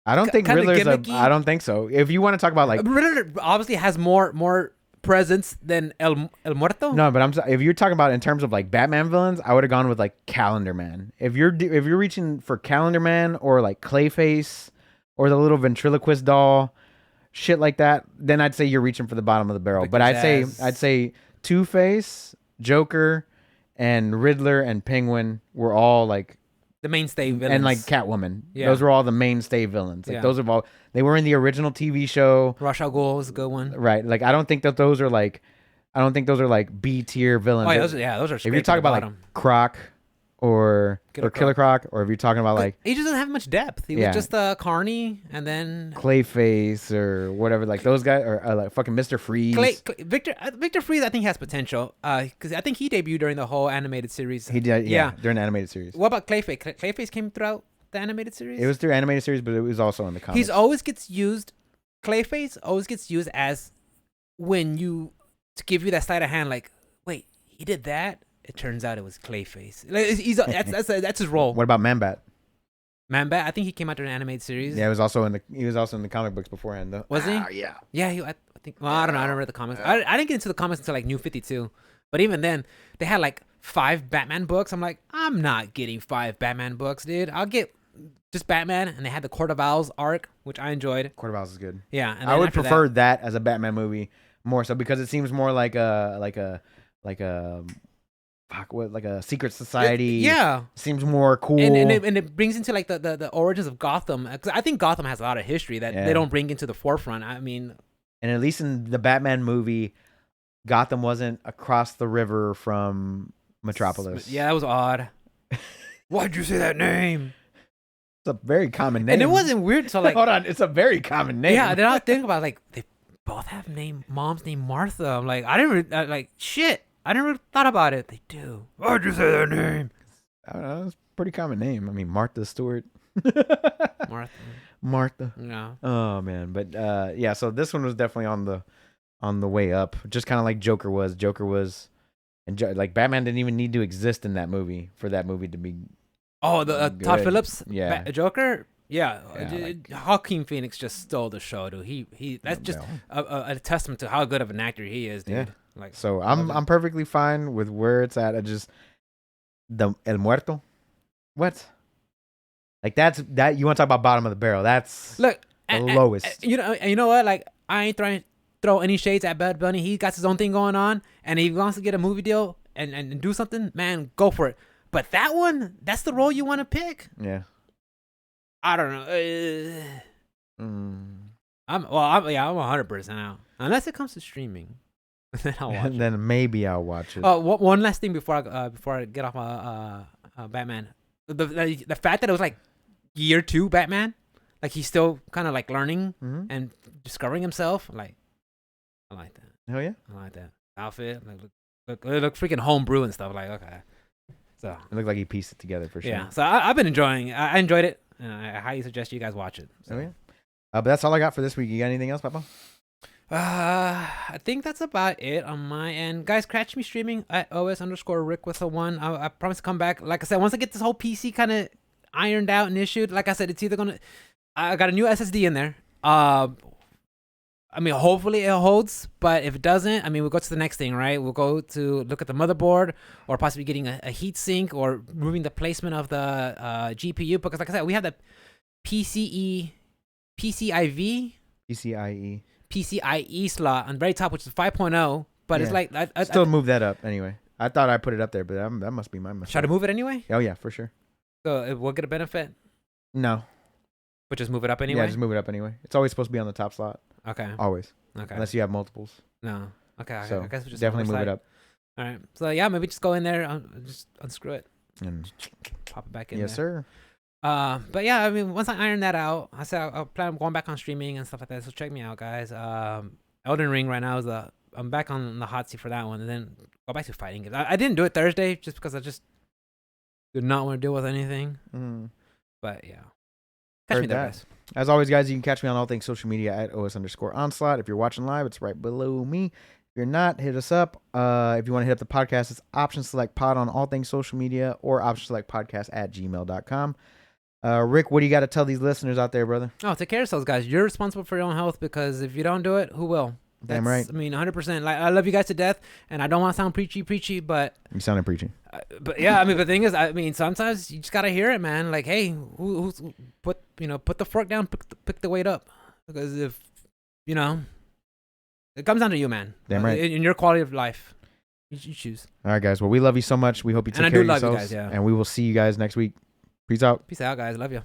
I don't think Riddler's I don't think so. If you want to talk about like Riddler obviously has more presence than El Muerto. No, but if you're talking about in terms of like Batman villains, I would have gone with like Calendar Man. If you're reaching for Calendar Man or like Clayface or the little ventriloquist doll, shit like that, then I'd say you're reaching for the bottom of the barrel. But I'd say Two-Face, Joker, and Riddler and Penguin were all like the mainstay villains. And like Catwoman. Yeah. Those were all the mainstay villains. Like those are all, they were in the original TV show. Ra's al Ghul was a good one. Right. Like I don't think those are like B tier villains. Oh, yeah, those are if you're talking about like Croc or Killer Croc, or if you're talking about like he just doesn't have much depth. He was just Carney and then Clayface or whatever, like those guys, or like fucking Mr. Freeze. Victor Freeze I think has potential because I think he debuted during the whole animated series. He did, during the animated series. What about Clayface? Clayface came throughout the animated series? It was through animated series, but it was also in the comics. Clayface always gets used as when to give you that sleight of hand, like, wait, he did that? It turns out it was Clayface. That's his role. What about Manbatt? Manbatt, I think he came out during an animated series. Yeah, he was also in the comic books beforehand, though. Was he? Yeah. Yeah, I think. Well, I don't know. I don't read the comics. I didn't get into the comics until like New 52. But even then, they had like 5 Batman books. I'm like, I'm not getting 5 Batman books, dude. I'll get just Batman. And they had the Court of Owls arc, which I enjoyed. Court of Owls is good. Yeah, and I would prefer that as a Batman movie more so because it seems more like a secret society. Seems more cool, and it brings into like the origins of Gotham, because I think Gotham has a lot of history that they don't bring into the forefront. I mean, and at least in the Batman movie, Gotham wasn't across the river from Metropolis. Yeah, that was odd. Why'd you say that name? It's a very common name, and it wasn't weird. So like, hold on, it's a very common name. Yeah, then I think about like they both have moms named Martha. I'm like, I didn't like shit. I never thought about it. They do. Why'd you say that name? I don't know. It's a pretty common name. I mean, Martha Stewart. Martha. Yeah. Oh man, but yeah. So this one was definitely on the way up, just kind of like Joker was. Like Batman didn't even need to exist in that movie for that movie to be. Oh, the Todd Phillips. Yeah. Joker. Yeah. Joaquin Phoenix just stole the show, dude. He that's just a testament to how good of an actor he is, dude. Yeah. Like, so I'm perfectly fine with where it's at. I just the El Muerto. What? Like that you want to talk about bottom of the barrel? That's the lowest. You know what? Like I ain't trying to throw any shades at Bad Bunny. He got his own thing going on, and he wants to get a movie deal and do something. Man, go for it. But that one, that's the role you want to pick. Yeah. I don't know. I'm 100% out unless it comes to streaming. Then I'll watch And then maybe I'll watch it. Oh, one last thing before I get off Batman. The fact that it was like year 2 Batman, like he's still kind of like learning and discovering himself. Like, I like that. Hell yeah. I like that outfit. Like, look freaking homebrew and stuff. Like, okay. So it looked like he pieced it together for sure. Yeah. So I've been enjoying it. I enjoyed it. I highly suggest you guys watch it. So. Oh yeah. But that's all I got for this week. You got anything else, Papa? I think that's about it on my end. Guys, catch me streaming at OS_Rick with a 1. I promise to come back. Like I said, once I get this whole PC kind of ironed out and issued, like I said, it's either gonna. I got a new SSD in there. I mean, hopefully it holds, but if it doesn't, I mean, we'll go to the next thing, right? We'll go to look at the motherboard, or possibly getting a heat sink, or moving the placement of the GPU. Because, like I said, we have the PCIe slot on the very top, which is 5.0. But it's like I still move that up anyway. I thought I put it up there, but that must be my mistake. Try to move it anyway. Oh yeah, for sure. So it will get a benefit. No. But just move it up anyway. Yeah, just move it up anyway. It's always supposed to be on the top slot. Okay. Always. Okay. Unless you have multiples. No. Okay. So I guess we just definitely move it up. All right. So yeah, maybe just go in there, just unscrew it, and pop it back in. Yes, there. sir. But yeah, I mean, once I iron that out, I said I'll plan on going back on streaming and stuff like that. So check me out, guys. Elden Ring right now is I'm back on the hot seat for that one, and then go back to fighting games. I didn't do it Thursday just because I just did not want to deal with anything. But yeah, catch me there, guys. As always, guys, you can catch me on all things social media at OS_Onslaught. If you're watching live, it's right below me. If you're not, hit us up. If you want to hit up the podcast, it's option select pod on all things social media, or option select podcast at gmail.com. Rick, what do you got to tell these listeners out there, brother? Oh, take care of yourselves, guys. You're responsible for your own health, because if you don't do it, who will? Damn right. I mean, 100%. Like, I love you guys to death, and I don't want to sound preachy, but you sounded preachy. But yeah, I mean, the thing is, I mean, sometimes you just gotta hear it, man. Like, hey, who's put the fork down, pick the weight up, because if it comes down to you, man. Damn right. In your quality of life, you choose. All right, guys. Well, we love you so much. We hope you take care of yourselves. And we will see you guys next week. Peace out. Peace out, guys. Love you.